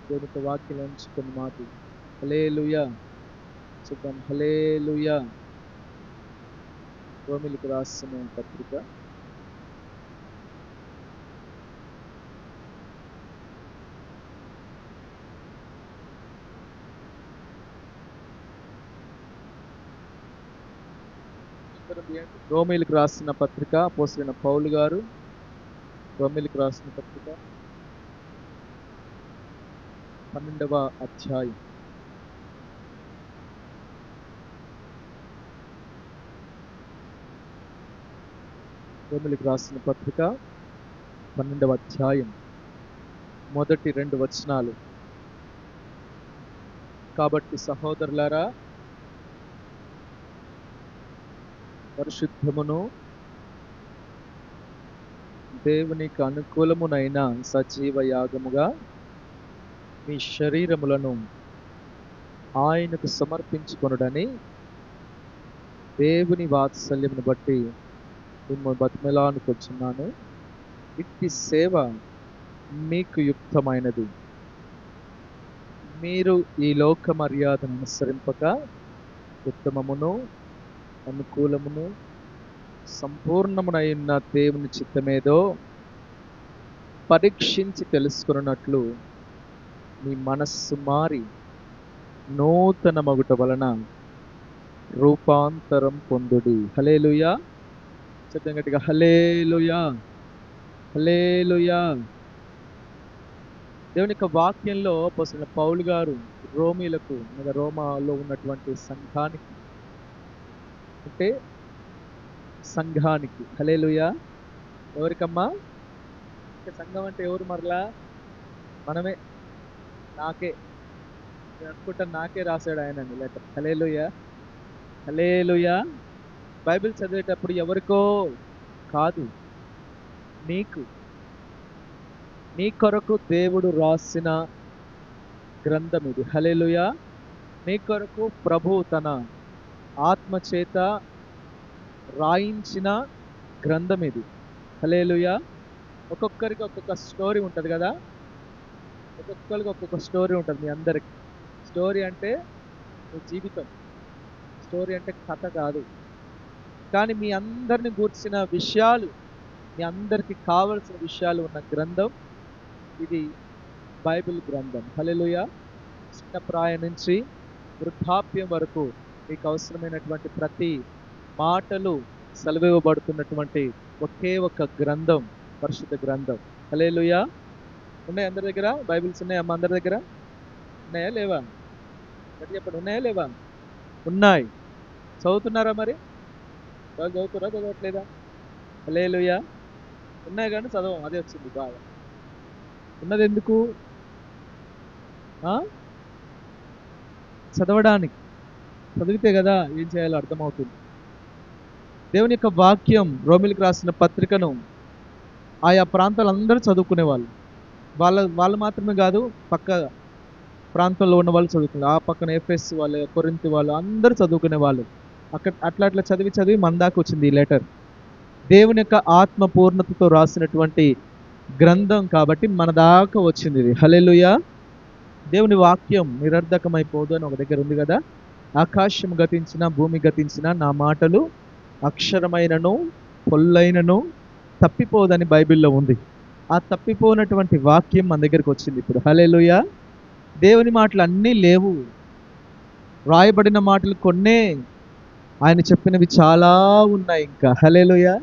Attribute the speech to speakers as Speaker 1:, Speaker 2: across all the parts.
Speaker 1: దేవుని వాక్యం నుంచి కొన్ని మాటలు. హల్లెలూయా చెప్దాం. హల్లెలూయా. రోమిలకు రాసిన పత్రిక రోమిలకు రాసిన పత్రిక అపోస్తలుడైన పౌలు గారు రోమిలకు రాసిన పత్రిక 12వ అధ్యాయం. రోమిలకు రాసిన పత్రిక 12వ అధ్యాయం మొదటి 2 వచనాలు. కాబట్టి సహోదరులారా, పరిశుద్ధమును దేవునికి అనుకూలమునైన సజీవ యాగముగా మీ శరీరములను ఆయనకు సమర్పించుకొనుడని దేవుని వాత్సల్యమును బట్టి మిమ్మల్ని బతిమలాడుకొచ్చున్నాను. ఇట్టి సేవ మీకు యుక్తమైనది. మీరు ఈ లోక మర్యాదను అనుసరింపక ఉత్తమమును అనుకూలమును సంపూర్ణమునైన దేవుని చిత్తమేదో పరీక్షించి తెలుసుకున్నట్లు మీ మనస్సు మారి నూతన మగుట వలన రూపాంతరం పొందుడి. హల్లెలూయా. చెప్తాం గట్టిగా, హల్లెలూయా, హల్లెలూయా. దేవుని యొక్క వాక్యంలో అపోస్తలుడైన పౌలు గారు రోమీలకు లేదా రోమాలో ఉన్నటువంటి సంఘానికి, అంటే సంఘానికి, హల్లెలూయా. ఎవరికమ్మా? సంఘం అంటే ఎవరు? మరలా మనమే. నాకే, నేను అనుకుంటాను నాకే రాశాడు ఆయన లెటర్. హల్లెలూయా, హల్లెలూయా. బైబిల్ చదివేటప్పుడు ఎవరికో కాదు, నీకు, నీ కొరకు దేవుడు రాసిన గ్రంథం ఇది. హల్లెలూయా. నీ కొరకు ప్రభు తన ఆత్మ చేత రాయించిన గ్రంథం ఇది. హల్లెలూయా. ఒక్కొక్కరికి ఒక్కొక్క స్టోరీ ఉంటుంది కదా, ఒక్కొక్కరికి ఒక్కొక్క స్టోరీ ఉంటుంది. మీ అందరికి స్టోరీ అంటే మీ జీవితం, స్టోరీ అంటే కథ కాదు. కానీ మీ అందరిని గూర్చిన విషయాలు, మీ అందరికి కావలసిన విషయాలు ఉన్న గ్రంథం ఇది, బైబిల్ గ్రంథం. హల్లెలూయా. చిన్న ప్రాయం నుంచి వృద్ధాప్యం వరకు మీకు అవసరమైనటువంటి ప్రతి మాటలు సెలవివ్వబడుతున్నటువంటి ఒకే ఒక గ్రంథం, పరిశుద్ధ గ్రంథం. హల్లెలూయా. ఉన్నాయి అందరి దగ్గర బైబిల్స్? ఉన్నాయా అమ్మ అందరి దగ్గర? ఉన్నాయా లేవా? చెప్పండి, ఉన్నాయా లేవా? ఉన్నాయి. చదువుతున్నారా మరి? వాళ్ళు చదువుతారా, చదవట్లేదా? హల్లెలూయా. ఉన్నాయి కానీ చదవం, అదే వచ్చింది బాగా. ఉన్నది ఎందుకు? చదవడానికి. చదివితే కదా ఏం చేయాలో అర్థమవుతుంది. దేవుని యొక్క వాక్యం, రోమిలకు రాసిన పత్రికను ఆయా ప్రాంతాలు అందరూ చదువుకునేవాళ్ళు. వాళ్ళు మాత్రమే కాదు, పక్క ప్రాంతంలో ఉన్న వాళ్ళు చదువుకున్నారు. ఆ పక్కన ఎఫెస్ వాళ్ళు, కొరింథీ వాళ్ళు అందరూ చదువుకునే వాళ్ళు. అట్లా చదివి మన దాకా వచ్చింది ఈ లెటర్. దేవుని యొక్క ఆత్మ పూర్ణతతో రాసినటువంటి గ్రంథం కాబట్టి మన దాకా వచ్చింది ఇది. హల్లెలూయా. దేవుని వాక్యం నిరర్ధకమైపోదు అని ఒక దగ్గర ఉంది కదా. ఆకాశం గతించిన, భూమి గతించిన, నా మాటలు అక్షరమైనను పొల్లైనను తప్పిపోదని బైబిల్లో ఉంది. ఆ తప్పిపోనటువంటి వాక్యం మన దగ్గరికి వచ్చింది ఇప్పుడు. హల్లెలూయా. దేవుని మాటలు అన్నీ లేవు, రాయబడిన మాటలు కొన్నే, ఆయన చెప్పినవి చాలా ఉన్నాయి ఇంకా. హల్లెలూయా.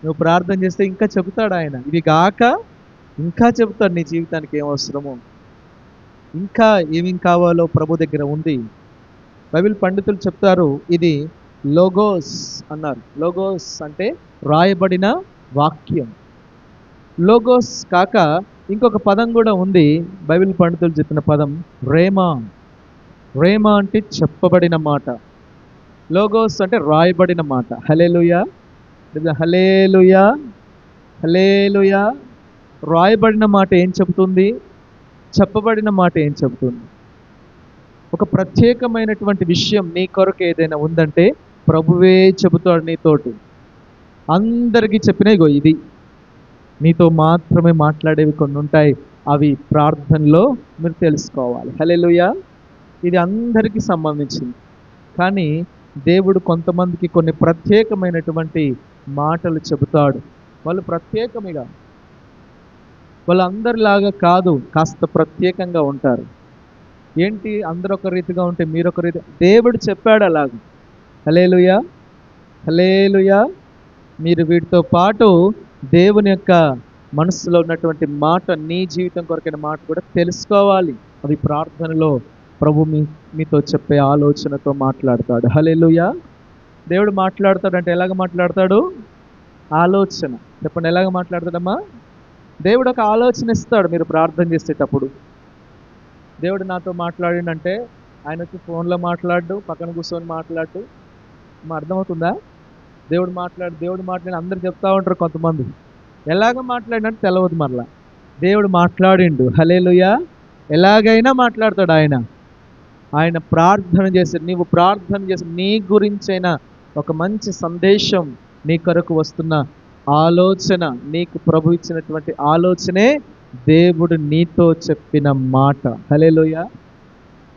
Speaker 1: నువ్వు ప్రార్థన చేస్తే ఇంకా చెబుతాడు ఆయన. ఇవి కాక ఇంకా చెబుతాడు నీ జీవితానికి ఏం అవసరమో, ఇంకా ఏమేం కావాలో ప్రభు దగ్గర ఉంది. బైబిల్ పండితులు చెప్తారు, ఇది లోగోస్ అన్నారు. లోగోస్ అంటే రాయబడిన వాక్యం. లోగోస్ కాక ఇంకొక పదం కూడా ఉంది, బైబిల్ పండితులు చెప్పిన పదం రేమా. రేమా అంటే చెప్పబడిన మాట, లోగోస్ అంటే రాయబడిన మాట. హల్లెలూయా, హల్లెలూయా, హల్లెలూయా. రాయబడిన మాట ఏం చెబుతుంది? చెప్పబడిన మాట ఏం చెబుతుంది? ఒక ప్రత్యేకమైనటువంటి విషయం నీ కొరకు ఏదైనా ఉందంటే ప్రభువే చెబుతాడు నీతోటి. అందరికీ చెప్పిన ఇగో ఇది, నీతో మాత్రమే మాట్లాడేవి కొన్ని ఉంటాయి, అవి ప్రార్థనలో మీరు తెలుసుకోవాలి. హల్లెలూయా. ఇది అందరికీ సంబంధించింది. కానీ దేవుడు కొంతమందికి కొన్ని ప్రత్యేకమైనటువంటి మాటలు చెబుతాడు. వాళ్ళు ప్రత్యేకమిగా, వాళ్ళందరిలాగా కాదు, కాస్త ప్రత్యేకంగా ఉంటారు. ఏంటి, అందరూ ఒక రీతిగా ఉంటే మీరు ఒక రీతి, దేవుడు చెప్పాడు అలాగ. హల్లెలూయా, హల్లెలూయా. మీరు వీటితో పాటు దేవుని యొక్క మనసులో ఉన్నటువంటి మాట, నీ జీవితం కొరకైన మాట కూడా తెలుసుకోవాలి. అది ప్రార్థనలో ప్రభు మీతో చెప్పే ఆలోచనతో మాట్లాడతాడు. హల్లెలూయా. దేవుడు మాట్లాడతాడంటే ఎలాగ మాట్లాడతాడు? ఆలోచన. చెప్పండి, ఎలాగ మాట్లాడతాడమ్మా? దేవుడు ఒక ఆలోచన ఇస్తాడు. మీరు ప్రార్థన చేసేటప్పుడు దేవుడు నాతో మాట్లాడిండంటే ఆయన వచ్చి ఫోన్లో మాట్లాడు, పక్కన కూర్చొని మాట్లాడు. అర్థమవుతుందా? దేవుడు మాట్లాడి అందరు చెప్తా ఉంటారు కొంతమంది. ఎలాగ మాట్లాడినట్టు తెలవదు. మరలా దేవుడు మాట్లాడిండు. హల్లెలూయా. ఎలాగైనా మాట్లాడతాడు ఆయన ప్రార్థన చేసి, నీవు ప్రార్థన చేసి నీ గురించైనా ఒక మంచి సందేశం నీ కొరకు వస్తున్న ఆలోచన, నీకు ప్రభు ఇచ్చినటువంటి ఆలోచనే దేవుడు నీతో చెప్పిన మాట. హల్లెలూయా.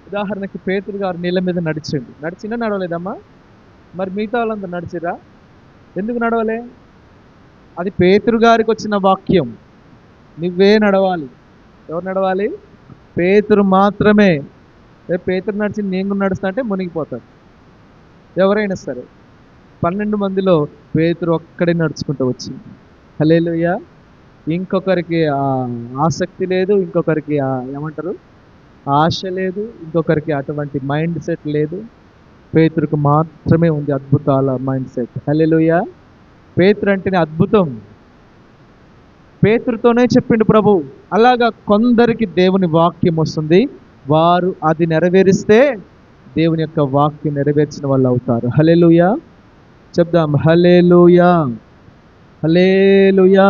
Speaker 1: ఉదాహరణకి పేతురు గారు నీళ్ళ మీద నడిచినా నడవలేదమ్మా? మరి మిగతా వాళ్ళందరూ నడిచిరా? ఎందుకు నడవలే? అది పేతురు గారికి వచ్చిన వాక్యం. నువ్వే నడవాలి. ఎవరు నడవాలి? పేతురు మాత్రమే. పేతురు నడిచి నేను నడుస్తా అంటే మునిగిపోతాడు ఎవరైనా సరే. 12 మందిలో పేతురు ఒక్కడే నడుచుకుంటూ వచ్చింది. హల్లెలూయా. ఇంకొకరికి ఆసక్తి లేదు, ఇంకొకరికి ఏమంటారు ఆశ లేదు, ఇంకొకరికి అటువంటి మైండ్ సెట్ లేదు. పేతురుకు మాత్రమే ఉంది అద్భుతాల మైండ్ సెట్. హల్లెలూయా. పేతురు అంటేనే అద్భుతం. పేతురుతోనే చెప్పిండు ప్రభు. అలాగా కొందరికి దేవుని వాక్యం వస్తుంది, వారు అది నెరవేరిస్తే దేవుని యొక్క వాక్యం నెరవేర్చిన వాళ్ళు అవుతారు. హల్లెలూయా. చెప్దాం, హల్లెలూయా, హల్లెలూయా.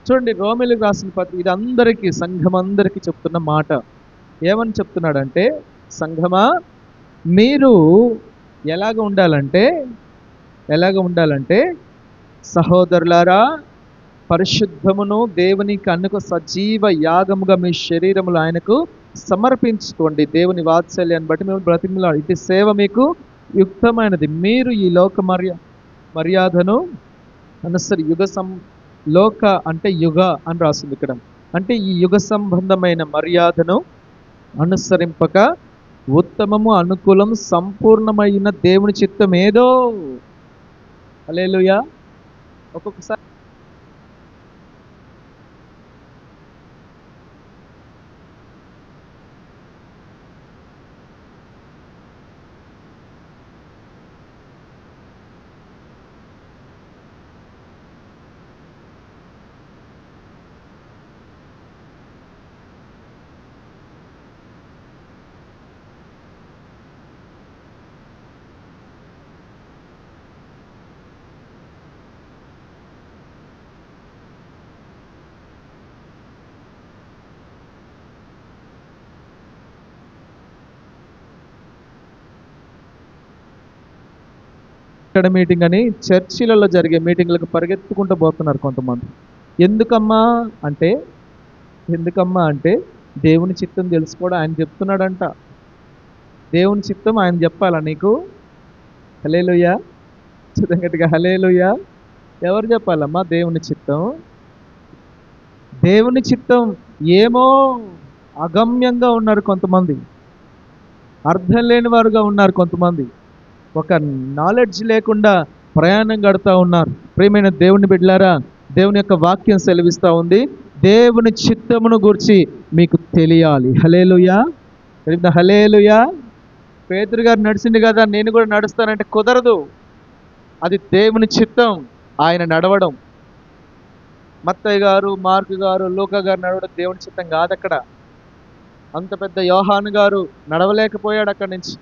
Speaker 1: చూడండి, రోమీయులకు రాసిన పత్రిక ఇది అందరికీ, సంఘం అందరికీ చెప్తున్న మాట. ఏమని చెప్తున్నాడంటే, సంఘమా మీరు ఎలాగ ఉండాలంటే సహోదరులారా, పరిశుద్ధమును దేవునికి అనుకు సజీవ యాగముగా మీ శరీరములు ఆయనకు సమర్పించుకోండి. దేవుని వాత్సల్యాన్ని బట్టి మేము బ్రతిమలాడు, ఇది సేవ మీకు యుక్తమైనది. మీరు ఈ లోక మర్యాదను అనుసరి లోక అంటే యుగ అని రాసింది ఇక్కడ. అంటే ఈ యుగ సంబంధమైన మర్యాదను అనుసరింపక ఉత్తమము, అనుకూలం, సంపూర్ణమైన దేవుని చిత్తం ఏదో. హల్లెలూయా. ఒక్కొక్కసారి ఇక్కడ మీటింగ్ అని చర్చిలలో జరిగే మీటింగ్లకు పరిగెత్తుకుంటూ పోతున్నారు కొంతమంది. ఎందుకమ్మా అంటే దేవుని చిత్తం తెలుసుకోవడం ఆయన చెప్తున్నాడంట. దేవుని చిత్తం ఆయన చెప్పాలా నీకు? హల్లెలూయా. గట్టిగా హల్లెలూయా. ఎవరు చెప్పాలమ్మా దేవుని చిత్తం? దేవుని చిత్తం ఏమో అగమ్యంగా ఉన్నారు కొంతమంది, అర్థం లేని వారుగా ఉన్నారు కొంతమంది, ఒక నాలెడ్జ్ లేకుండా ప్రయాణం గడుతూ ఉన్నారు. ప్రియమైన దేవుని బిడ్డలారా, దేవుని యొక్క వాక్యం సెలవిస్తూ ఉంది, దేవుని చిత్తమును గురించి మీకు తెలియాలి. హల్లెలూయా. హల్లెలూయా. పేతురు గారు నడిచింది కదా, నేను కూడా నడుస్తానంటే కుదరదు. అది దేవుని చిత్తం, ఆయన నడవడం. మత్తయ్య గారు, మార్కు గారు, లూకా గారు నడవడం దేవుని చిత్తం కాదు. అక్కడ అంత పెద్ద యోహాను గారు నడవలేకపోయాడు. అక్కడి నుంచి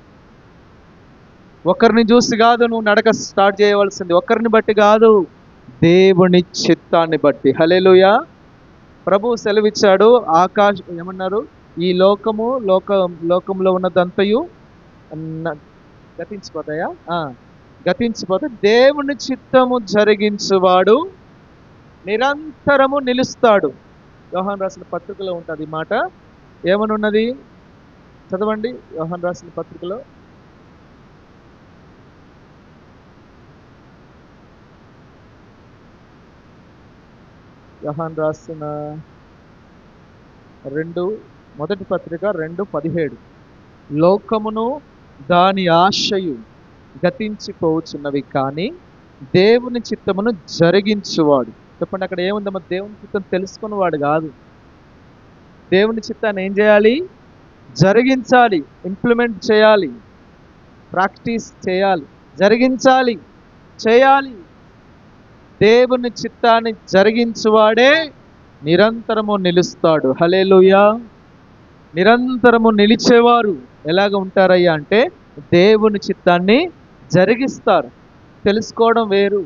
Speaker 1: ఒకరిని చూసి కాదు నువ్వు నడక స్టార్ట్ చేయవలసింది, ఒకరిని బట్టి కాదు, దేవుని చిత్తాన్ని బట్టి. హల్లెలూయా. ప్రభు సెలవిచ్చాడు, ఏమన్నారు, ఈ లోకంలో ఉన్నదంతయు గతించిపోతాయా? గతించిపోతే దేవుని చిత్తము జరిగించువాడు నిరంతరము నిలుస్తాడు. యోహాను రాసిన పత్రికలో ఉంటుంది ఈ మాట. ఏమని ఉన్నది చదవండి. యోహాను రాసిన పత్రికలో యోహాను రాసిన మొదటి పత్రిక 2:17. లోకమును దాని ఆశయు గతించిపోవచ్చున్నవి, కానీ దేవుని చిత్తమును జరిగించువాడు. చెప్పండి, అక్కడ ఏముందమ్మా? దేవుని చిత్తం తెలుసుకున్నవాడు కాదు. దేవుని చిత్తాన్ని ఏం చేయాలి? జరిగించాలి, ఇంప్లిమెంట్ చేయాలి, ప్రాక్టీస్ చేయాలి, జరిగించాలి, చేయాలి. దేవుని చిత్తాన్ని జరిగించువాడే నిరంతరము నిలుస్తాడు. హల్లెలూయా. నిరంతరము నిలిచేవారు ఎలాగ ఉంటారయ్యా అంటే దేవుని చిత్తాన్ని జరిగిస్తారు. తెలుసుకోవడం వేరు,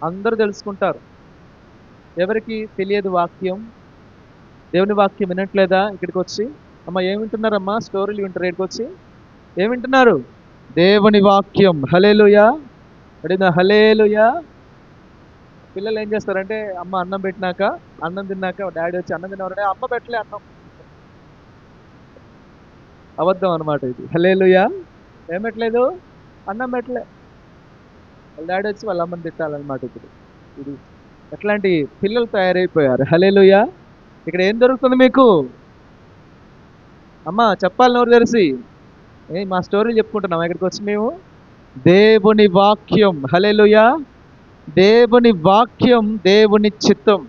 Speaker 1: అందరూ తెలుసుకుంటారు. ఎవరికి తెలియదు వాక్యం, దేవుని వాక్యం వినట్లేదా? ఇక్కడికి వచ్చి అమ్మ ఏం వింటున్నారమ్మా? స్టోరీలు వింటారు. ఇక్కడికి వచ్చి ఏం వింటున్నారు? దేవుని వాక్యం. హల్లెలూయా. అడిగిన హల్లెలూయా. పిల్లలు ఏం చేస్తారంటే అమ్మ అన్నం పెట్టినాక, అన్నం తిన్నాక డాడీ వచ్చి అన్నం తిన్నవారంటే అమ్మ పెట్టలే అన్నం. అబద్ధం అనమాట ఇది. హల్లెలూయా. ఏం పెట్టలేదు? అన్నం పెట్టలే. వాళ్ళ డాడీ వచ్చి వాళ్ళ అమ్మని తిట్టాలన్నమాట. ఇప్పుడు ఇది ఎట్లాంటి పిల్లలు తయారైపోయారు. హల్లెలూయా. ఇక్కడ ఏం దొరుకుతుంది మీకు? అమ్మ చెప్పాలి నోరు తెరిసి. మా స్టోరీలు చెప్పుకుంటున్నాం ఇక్కడికి వచ్చి మేము. దేవుని వాక్యం. హల్లెలూయా. దేవుని వాక్యం, దేవుని చిత్తం.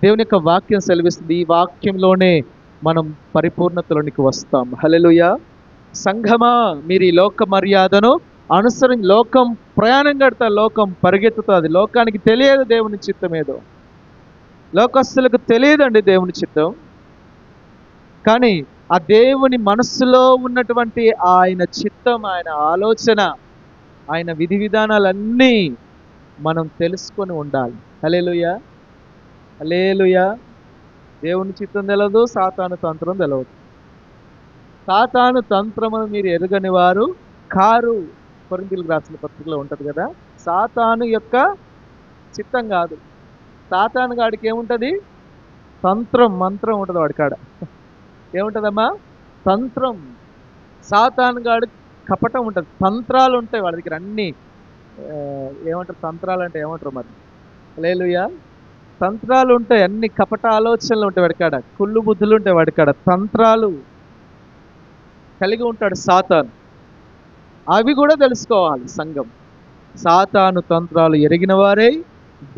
Speaker 1: దేవుని యొక్క వాక్యం సెలవిస్తుంది. ఈ వాక్యంలోనే మనం పరిపూర్ణతలోనికి వస్తాం. హల్లెలూయా. సంఘమా, మీరు ఈ లోక మర్యాదను అనుసరించి లోకం ప్రయాణం కడతా, లోకం పరిగెత్తుతుంది. లోకానికి తెలియదు దేవుని చిత్తం ఏదో. లోకస్తులకు తెలియదండి దేవుని చిత్తం. కానీ ఆ దేవుని మనస్సులో ఉన్నటువంటి ఆయన చిత్తం, ఆయన ఆలోచన, ఆయన విధి విధానాలన్నీ మనం తెలుసుకొని ఉండాలి. హల్లెలూయా. హల్లెలూయా. దేవుని చిత్తం తెలవదు, సాతాను తంత్రం తెలవదు. సాతాను తంత్రమును మీరు ఎరుగని వారు కారు. కొరింథీయులకు రాసిన పత్రికలో ఉంటుంది కదా. సాతాను యొక్క చిత్తం కాదు. సాతాను గాడికి ఏముంటుంది? తంత్రం, మంత్రం ఉంటుంది వాడి కాడ. ఏముంటుందమ్మా? తంత్రం. సాతాను గాడి కపటం ఉంటుంది, తంత్రాలు ఉంటాయి వాళ్ళ దగ్గర అన్నీ. ఏమంటారు తంత్రాలు అంటే? ఏమంటారు మరి? హల్లెలూయా. తంత్రాలు ఉంటాయి, అన్ని కపట ఆలోచనలు ఉంటాయి వాడికాడ, కుళ్ళు బుద్ధులు ఉంటాయి వాడికాడ, తంత్రాలు కలిగి ఉంటాడు సాతాను. అవి కూడా తెలుసుకోవాలి సంఘం. సాతాను తంత్రాలు ఎరిగిన వారే,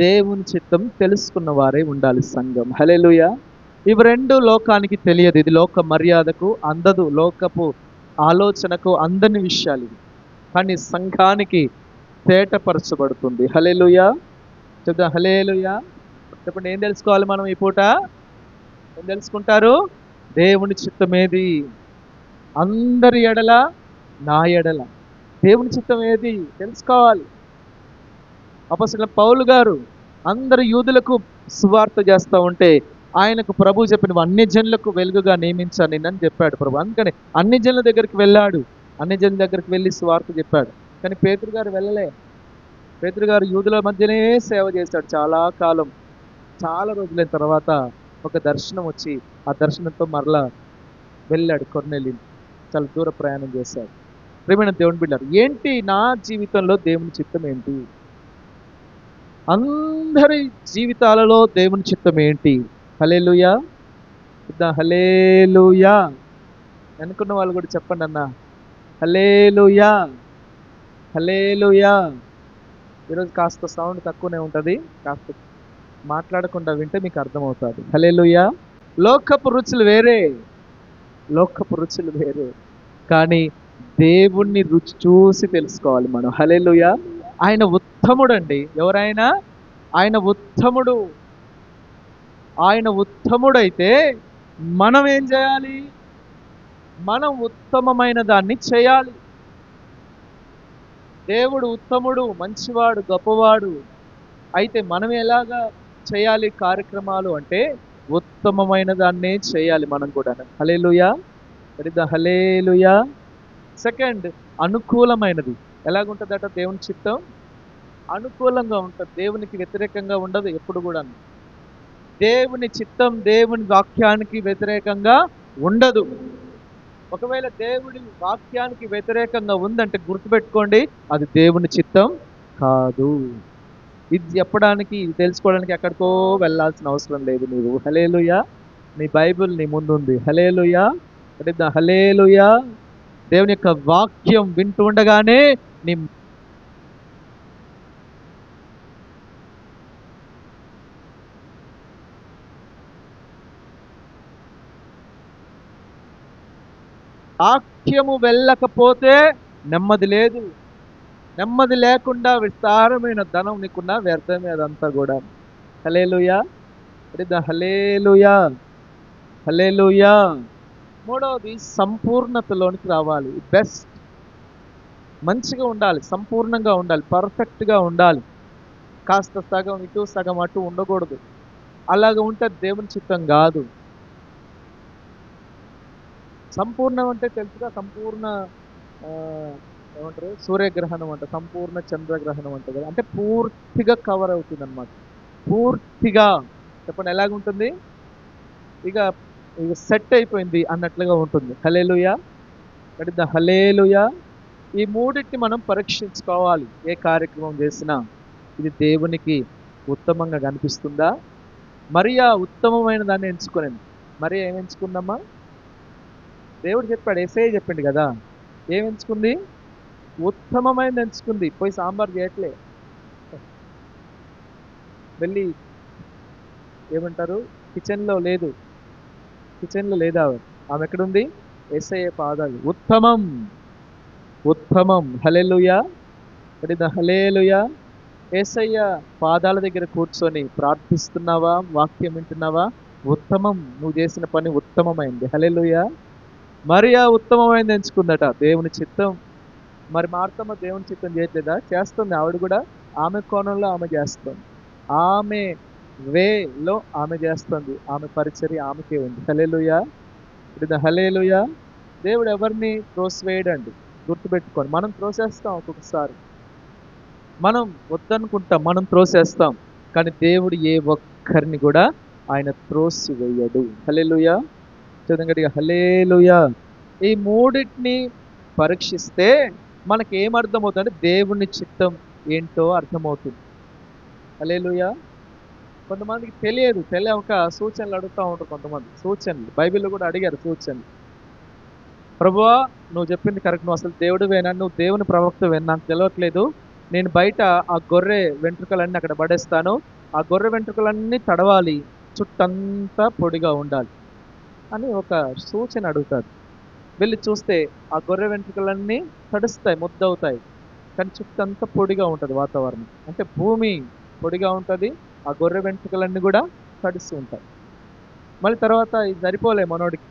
Speaker 1: దేవుని చిత్తం తెలుసుకున్న వారే ఉండాలి సంఘం. హల్లెలూయా. ఇవి రెండు లోకానికి తెలియదు. ఇది లోక మర్యాదకు అందదు, లోకపు ఆలోచనకు అందని విషయాలు ఇవి. కానీ సంఘానికి తేటపరచబడుతుంది. హల్లెలూయా. చెప్తా హల్లెలూయా. చెప్పండి, ఏం తెలుసుకోవాలి మనం ఈ పూట? ఏం తెలుసుకుంటారు? దేవుని చిత్తం ఏది? అందరి ఎడల, నా ఎడల దేవుని చిత్తం ఏది తెలుసుకోవాలి. అపొస్తలుడైన పౌలు గారు అందరు యూదులకు సువార్త చేస్తూ ఉంటే ఆయనకు ప్రభు చెప్పిన అన్ని జనులకు వెలుగుగా నియమించాను నేనని చెప్పాడు ప్రభు. అందుకని అన్ని జనుల దగ్గరికి వెళ్ళాడు, అన్ని జనుల దగ్గరికి వెళ్ళి సువార్త చెప్పాడు. కానీ పేతురు గారు వెళ్ళలే. పేతురు గారు యూదుల మధ్యనే సేవ చేశాడు చాలా కాలం. చాలా రోజులైన తర్వాత ఒక దర్శనం వచ్చి ఆ దర్శనంతో మరలా వెళ్ళాడు కొర్నేలియును. చాలా దూర ప్రయాణం చేశాడు. ప్రియమైన దేవుని బిడ్డలారా, ఏంటి నా జీవితంలో దేవుని చిత్తం ఏంటి? అందరి జీవితాలలో దేవుని చిత్తం ఏంటి? హల్లెలూయా. హల్లెలూయా. అనుకున్న వాళ్ళు కూడా చెప్పండి అన్న. హల్లెలూయా. హల్లెలూయా. ఈరోజు కాస్త సౌండ్ తక్కువనే ఉంటుంది, కాస్త మాట్లాడకుండా వింటే మీకు అర్థమవుతుంది. హల్లెలూయా. లోకపు రుచులు వేరే, లోకపు రుచులు వేరే, కానీ దేవుణ్ణి రుచి చూసి తెలుసుకోవాలి మనం. హల్లెలూయా. ఆయన ఉత్తముడు అండి. ఎవరైనా ఆయన ఉత్తముడు. ఆయన ఉత్తముడైతే మనం ఏం చేయాలి? మనం ఉత్తమమైన దాన్ని చేయాలి. దేవుడు ఉత్తముడు, మంచివాడు, గొప్పవాడు అయితే మనం ఎలాగా చేయాలి కార్యక్రమాలు అంటే ఉత్తమమైన దాన్నే చేయాలి మనం కూడా. హల్లెలూయా. హల్లెలూయా. సెకండ్, అనుకూలమైనది. ఎలాగుంటుందట దేవుని చిత్తం? అనుకూలంగా ఉంటుంది, దేవునికి వ్యతిరేకంగా ఉండదు ఎప్పుడు కూడా. దేవుని చిత్తం దేవుని వాక్యానికి వ్యతిరేకంగా ఉండదు. ఒకవేళ దేవుడి వాక్యానికి వ్యతిరేకంగా ఉందంటే గుర్తుపెట్టుకోండి, అది దేవుని చిత్తం కాదు. ఇది చెప్పడానికి, ఇది తెలుసుకోవడానికి ఎక్కడికో వెళ్ళాల్సిన అవసరం లేదు. నువ్వు హల్లెలూయా, నీ బైబిల్ నీ ముందుంది. హల్లెలూయా, హల్లెలూయా. దేవుని యొక్క వాక్యం వింటూ ఉండగానే నీ వాక్యము వెళ్ళకపోతే నెమ్మది లేదు. నెమ్మది లేకుండా విస్తారమైన ధనం నీకున్న వ్యర్థమే అదంతా కూడా. హల్లెలూయా, హల్లెలూయా, హల్లెలూయా. మూడవది సంపూర్ణతలోనికి రావాలి. బెస్ట్, మంచిగా ఉండాలి, సంపూర్ణంగా ఉండాలి, పర్ఫెక్ట్గా ఉండాలి. కాస్త సగం ఇటు సగం అటు ఉండకూడదు. అలాగ ఉంటే దేవుని చిత్తం కాదు. సంపూర్ణం అంటే తెలుసుగా, సంపూర్ణ ఆ, ఏమంటారు, సూర్యగ్రహణం అంట, సంపూర్ణ చంద్రగ్రహణం అంట కదా, అంటే పూర్తిగా కవర్ అవుతుంది అనమాట. పూర్తిగా చెప్పండి ఎలాగుంటుంది, ఇక ఇక సెట్ అయిపోయింది అన్నట్లుగా ఉంటుంది. హల్లెలూయా, హల్లెలూయా. ఈ మూడింటిని మనం పరీక్షించుకోవాలి. ఏ కార్యక్రమం చేసినా ఇది దేవునికి ఉత్తమంగా కనిపిస్తుందా? మరియా ఉత్తమమైన దాన్ని ఎంచుకునేది. మరియా ఏం ఎంచుకుందమ్మా? దేవుడు చెప్పాడు, యేసయ్య చెప్పిండు కదా, ఏం ఎంచుకుంది? ఉత్తమమైనది ఎంచుకుంది. పోయి సాంబార్ చేయట్లే, వెళ్ళి ఏమంటారు కిచెన్లో లేదు, కిచెన్లో లేదా ఆమె ఎక్కడుంది? యేసయ్య పాదాలు. ఉత్తమం, ఉత్తమం. హల్లెలూయా, హల్లెలూయా. యేసయ్య పాదాల దగ్గర కూర్చొని ప్రార్థిస్తున్నావా? వాక్యం వింటున్నావా? ఉత్తమం, నువ్వు చేసిన పని ఉత్తమమైంది. హల్లెలూయా. మరియా ఉత్తమమైనది ఎంచుకుందట, దేవుని చిత్తం. మరి మార్తమ్మ దేవుని చిత్తం చేయట్లేదా? చేస్తుంది. ఆవిడ కూడా ఆమె కోణంలో ఆమె చేస్తుంది, ఆమె వేలో ఆమె చేస్తుంది. ఆమె పరిచర్య ఆమెకే ఉంది. హల్లెలూయా, హల్లెలూయా. దేవుడు ఎవరిని త్రోసివేయడండి, గుర్తుపెట్టుకోండి. మనం త్రోసేస్తాం ఒక్కొక్కసారి, మనం వద్దనుకుంటాం, మనం త్రోసేస్తాం, కానీ దేవుడు ఏ ఒక్కరిని కూడా ఆయన త్రోసివేయడు. హల్లెలూయా, చదువుగట్టిగా హల్లెలూయా. ఈ మూడింటిని పరీక్షిస్తే మనకి ఏమర్థమవుతుంది అంటే దేవుని చిత్తం ఏంటో అర్థమవుతుంది. హల్లెలూయా. కొంతమందికి తెలియక సూచనలు అడుగుతూ ఉంటారు. కొంతమంది సూచనలు బైబిల్లో కూడా అడిగారు సూచనలు. ప్రభువా, నువ్వు చెప్పింది కరెక్ట్, నువ్వు అసలు దేవుడివేనా, నువ్వు దేవుని ప్రవక్తవేనా, నాకు తెలియట్లేదు. నేను బయట ఆ గొర్రె వెంట్రుకలన్నీ అక్కడ పడేస్తాను, ఆ గొర్రె వెంట్రుకలన్నీ తడవాలి, చుట్టంతా పొడిగా ఉండాలి అని ఒక సూచన అడుగుతారు. వెళ్ళి చూస్తే ఆ గొర్రె వెంట్రుకలన్నీ తడుస్తాయి, ముద్దవుతాయి, కానీ చుట్టంతా పొడిగా ఉంటుంది వాతావరణం. అంటే భూమి పొడిగా ఉంటుంది, ఆ గొర్రె వెంట్రుకలన్నీ కూడా తడుస్తూ ఉంటాయి. మళ్ళీ తర్వాత ఇది సరిపోలే మనోడికి,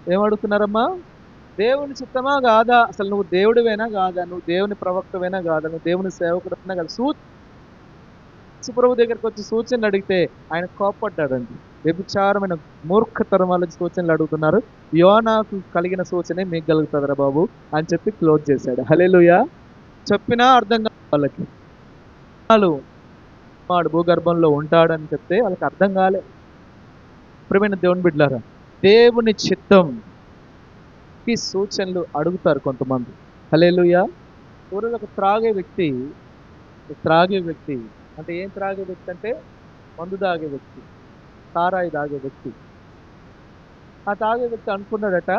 Speaker 1: ఏమడుగుతున్నారమ్మా? దేవుని చిత్తమా కాదా, అసలు నువ్వు దేవుడివేనా కాదా, నువ్వు దేవుని ప్రవక్తవేనా కాదా, నువ్వు దేవుని సేవకుడైనా కాదా. ప్రభు దగ్గరికి వచ్చి సూచనలు అడిగితే ఆయన కోప్పడ్డాడండి. వ్యభిచారమైన మూర్ఖతరం వాళ్ళ సూచనలు అడుగుతున్నారు, యోనాకు కలిగిన సూచనే మీకు కలుగుతుందిరా బాబు అని చెప్పి క్లోజ్ చేశాడు. హల్లెలూయా. చెప్పినా అర్థం కాదు వాళ్ళకి. వాడు భూగర్భంలో ఉంటాడని చెప్తే వాళ్ళకి అర్థం కాలే. ప్రియమైన దేవుని బిడ్డలారా, దేవుని చిత్తం సూచనలు అడుగుతారు కొంతమంది. హల్లెలూయా. ఎవరో ఒక త్రాగే వ్యక్తి అంటే ఏం త్రాగే వ్యక్తి అంటే మందు తాగే వ్యక్తి, సారాయి తాగే వ్యక్తి. ఆ తాగే వ్యక్తి అనుకున్నాడట,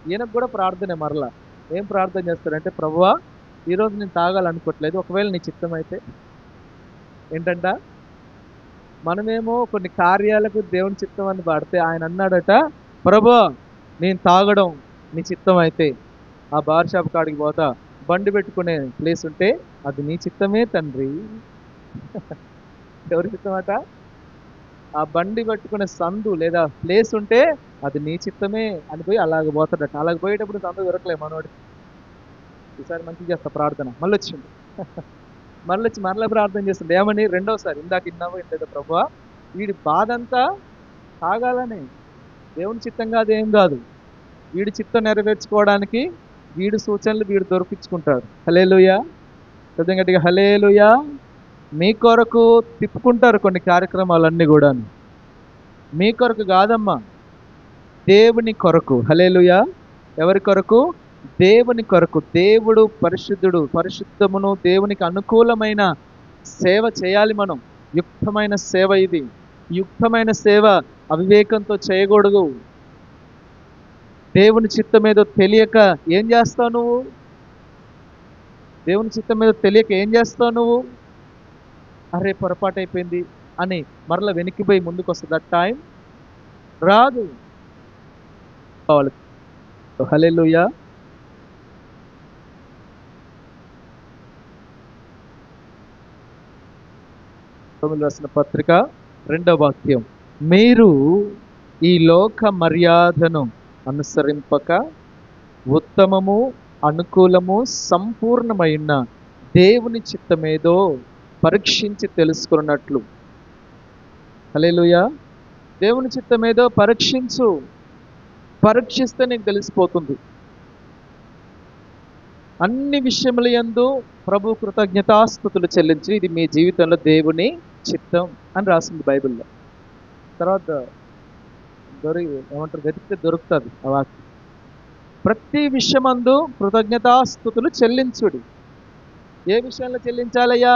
Speaker 1: ఈయనకు కూడా ప్రార్థనే. మరలా ఏం ప్రార్థన చేస్తాడంటే, ప్రభువా, ఈరోజు నేను తాగాలనుకోవట్లేదు, ఒకవేళ నీ చిత్తం అయితే. ఏంటంట, మనమేమో కొన్ని కార్యాలకు దేవుని చిత్తం అని పాడితే, ఆయన అన్నాడట, ప్రభువా, నేను తాగడం నీ చిత్తం అయితే ఆ బార్ షాప్ కాడికి పోతా, బండి పెట్టుకునే ప్లేస్ ఉంటే అది నీ చిత్తమే తండ్రి. ఎవరి చిత్తం అట? ఆ బండి పట్టుకునే సందు లేదా ప్లేస్ ఉంటే అది నీ చిత్తమే అని పోయి అలాగ పోతాడట. అలాగ పోయేటప్పుడు సందు దొరకలే మనోడికి. ఈసారి మంచిగా చేస్తా ప్రార్థన. మళ్ళీ వచ్చిండు. మళ్ళీ వచ్చి మరలా ప్రార్థన చేస్తుండే. ఏమని? రెండోసారి ఇందాక విన్నావో ఇంతేదో ప్రభువా, వీడి బాధ అంతా తాగాలని, దేవుని చిత్తం కాదు, ఏం కాదు. వీడి చిత్తం నెరవేర్చుకోవడానికి వీడి సూచనలు వీడు దొరికించుకుంటాడు. హల్లెలూయా. కొద్దిగా గట్టిగా హల్లెలూయా. మీ కొరకు తిప్పుకుంటారు కొన్ని కార్యక్రమాలన్నీ కూడా. మీ కొరకు కాదమ్మా, దేవుని కొరకు. హల్లెలూయా. ఎవరి కొరకు? దేవుని కొరకు. దేవుడు పరిశుద్ధుడు, పరిశుద్ధమును దేవునికి అనుకూలమైన సేవ చేయాలి మనం. యుక్తమైన సేవ ఇది. యుక్తమైన సేవ అవివేకంతో చేయకూడదు. దేవుని చిత్తం ఏదో తెలియక ఏం చేస్తావు నువ్వు? దేవుని చిత్తం మీద తెలియక ఏం చేస్తావు నువ్వు? అరే పొరపాటు అయిపోయింది అని మరలా వెనక్కిపోయి ముందుకు వస్తుంది. దట్ టైం రాదు. హల్లెలూయా. రాసిన పత్రిక 2వ వాక్యం. మీరు ఈ లోక మర్యాదను అనుసరింపక ఉత్తమము, అనుకూలము, సంపూర్ణమైన దేవుని చిత్తమేదో పరీక్షించి తెలుసుకున్నట్లు. హల్లెలూయా. దేవుని చిత్తమేదో పరీక్షించు. పరీక్షిస్తే నీకు తెలిసిపోతుంది. అన్ని విషయముల యందు ప్రభు కృతజ్ఞతాస్తుతులు చెల్లించి ఇది మీ జీవితంలో దేవుని చిత్తం అని రాసింది బైబిల్లో. తర్వాత ఏమంటారు, వెతికితే దొరుకుతుంది ఆ వాక్యం. ప్రతి విషయమందు కృతజ్ఞతాస్తుతులు చెల్లించుడి. ఏ విషయంలో చెల్లించాలయ్యా?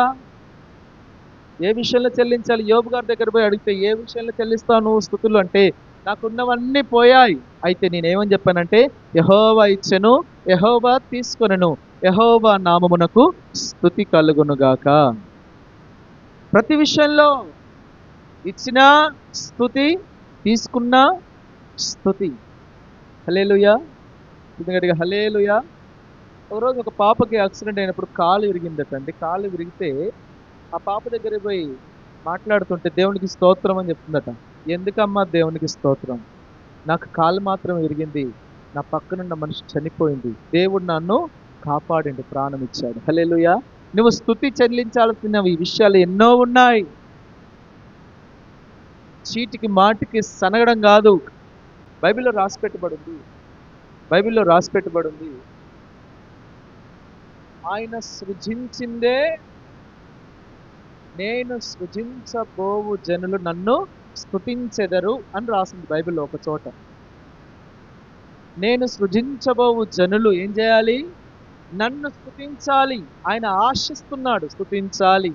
Speaker 1: ఏ విషయంలో చెల్లించాలి? యోబు గారి దగ్గర పోయి అడిగితే ఏ విషయంలో చెల్లిస్తావు నువ్వు స్తుతులు అంటే, నాకున్నవన్నీ పోయాయి, అయితే నేనేమని చెప్పానంటే యెహోవా ఇచ్చెను, యెహోవా తీసుకొనెను, యెహోవా నామమునకు స్తుతి కలుగునుగాక. ప్రతి విషయంలో ఇచ్చిన స్తుతి, తీసుకున్న స్తుతి. హల్లెలూయా. గట్టిగా హల్లెలూయా. ఒకరోజు ఒక పాపకి యాక్సిడెంట్ అయినప్పుడు కాలు విరిగిందటండి. కాలు విరిగితే ఆ పాప దగ్గర పోయి మాట్లాడుతుంటే దేవునికి స్తోత్రం అని చెప్తుందట. ఎందుకమ్మా దేవునికి స్తోత్రం? నాకు కాలు మాత్రం విరిగింది, నా పక్కనున్న మనిషి చనిపోయింది, దేవుడు నన్ను కాపాడిండు, ప్రాణం ఇచ్చాడు. హల్లెలూయా. నువ్వు స్తుతి చెల్లించాల్సిన ఈ విషయాలు ఎన్నో ఉన్నాయి. చీటికి మాటికి సనగడం కాదు. బైబిల్లో రాసి పెట్టబడింది. బైబిల్లో రాసి పెట్టబడింది, ఆయన సృజించిందే నేను సృజించబోవు జనులు నన్ను స్తుతించెదరు అని రాసింది బైబిల్లో ఒక చోట. నేను సృజించబోవు జనులు ఏం చేయాలి? నన్ను స్తుతించాలి. ఆయన ఆశిస్తున్నాడు. స్తుతించాలి,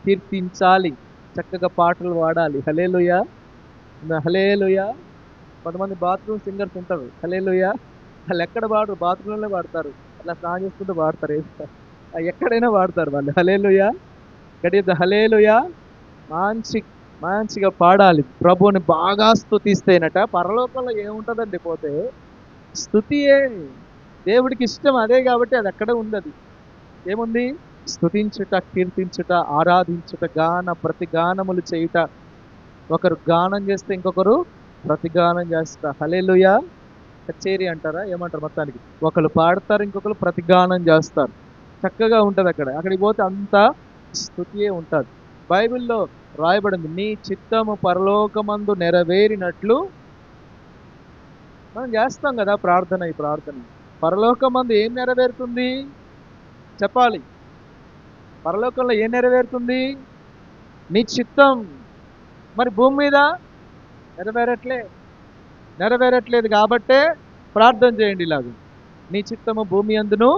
Speaker 1: కీర్తించాలి, చక్కగా పాటలు పాడాలి. హల్లెలూయా. హల్లెలూయా. కొంతమంది బాత్రూమ్ సింగర్స్ ఉంటారు. హల్లెలూయా. వాళ్ళు ఎక్కడ పాడరు, బాత్రూంలోనే పాడతారు. అలా స్నానం చేసుకుంటూ పాడతారు. ఎక్కడైనా పాడతారు వాళ్ళు. హల్లెలూయా. గట్టిగా హల్లెలూయా. మంచిగా పాడాలి. ప్రభువుని బాగా స్తుతిస్తేనట పరలోకంలో ఏముంటుందండి పోతే? స్తుతియే. దేవుడికి ఇష్టం అదే కాబట్టి అది అక్కడ ఉంది. అది ఏముంది? స్తుతించుట, కీర్తించుట, ఆరాధించుట, ప్రతిగానములు చేయుట. ఒకరు గానం చేస్తే ఇంకొకరు ప్రతిగానం చేస్తా. హల్లెలూయా. కచేరీ అంటారా ఏమంటారు, మొత్తానికి ఒకరు పాడతారు, ఇంకొకరు ప్రతిగానం చేస్తారు. చక్కగా ఉంటుంది అక్కడ. అక్కడికి పోతే అంతా స్తుతియే ఉంటుంది. బైబిల్లో రాయబడింది, నీ చిత్తము పరలోకమందు నెరవేరినట్లు. మనం చేస్తాం కదా ప్రార్థన. ఈ ప్రార్థన పరలోకమందు ఏం నెరవేరుతుంది చెప్పాలి? పరలోకంలో ఏం నెరవేరుతుంది? నీ చిత్తం. మరి భూమి మీద నెరవేరట్లేదు కాబట్టే ప్రార్థన చేయండి ఇలాగ, నీ చిత్తము భూమి అందును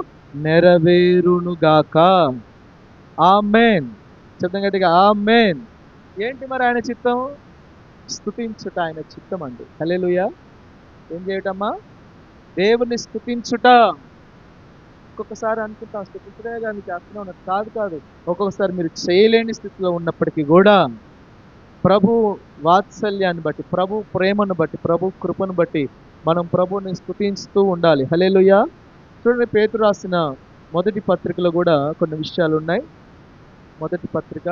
Speaker 1: నెరవేరునుగాక. ఆమేన్. శబ్దం గట్టిగా ఆమేన్. ఏంటి మరి ఆయన చిత్తం? స్తుతించుట ఆయన చిత్తం అండి. హల్లెలూయా. ఏం చేయటమ్మా? దేవుని స్తుతించుట. ఒక్కొక్కసారి అనుకుంటాం స్తుతించడే కానీ చేస్తూనే ఉన్నట్టు. కాదు. ఒక్కొక్కసారి మీరు చేయలేని స్థితిలో ఉన్నప్పటికీ కూడా ప్రభు వాత్సల్యాన్ని బట్టి, ప్రభు ప్రేమను బట్టి, ప్రభు కృపను బట్టి మనం ప్రభుని స్తుతించుతూ ఉండాలి. హల్లెలూయా. చూడండి, పేతురు రాసిన మొదటి పత్రికలో కూడా కొన్ని విషయాలు ఉన్నాయి. మొదటి పత్రిక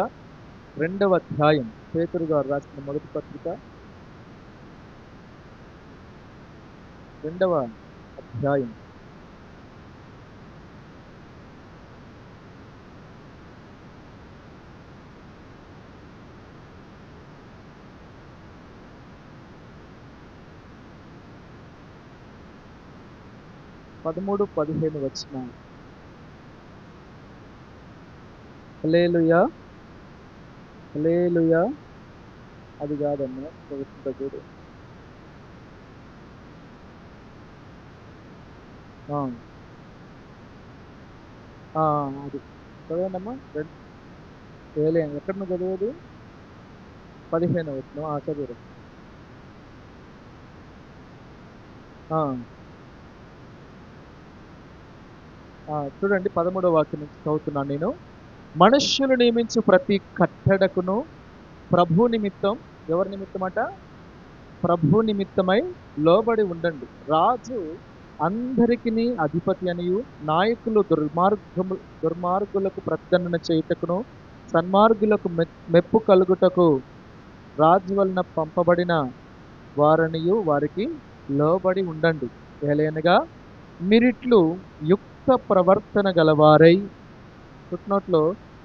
Speaker 1: 2వ అధ్యాయం. పేతురు గారు రాసిన మొదటి పత్రిక 2వ అధ్యాయం 13-15 హల్లెలూయా, హల్లెలూయా. అది కాదమ్మా, చదువుతుంటా చూడు. ఆ, ఆ, అది చదవండి అమ్మా. ఎక్కడ నువ్వు చదివేది? 15 చదువు. ఆ, చూడండి, 13 నుంచి చదువుతున్నాను నేను. మనుష్యులు నియమించు ప్రతి కట్టడకును ప్రభు నిమిత్తం, ఎవరి నిమిత్తమట? ప్రభు నిమిత్తమై లోబడి ఉండండి. రాజు అందరికిని అధిపతి అనియు, నాయకులు దుర్మార్గులకు ప్రతిదండన చేయుటకును, సన్మార్గులకు మెప్పు కలుగుటకు రాజు వలన పంపబడిన వారనియు వారికి లోబడి ఉండండి. ఏలయనగా మీరిట్లు యుక్త ప్రవర్తన గలవారై, ఫుట్నోట్లో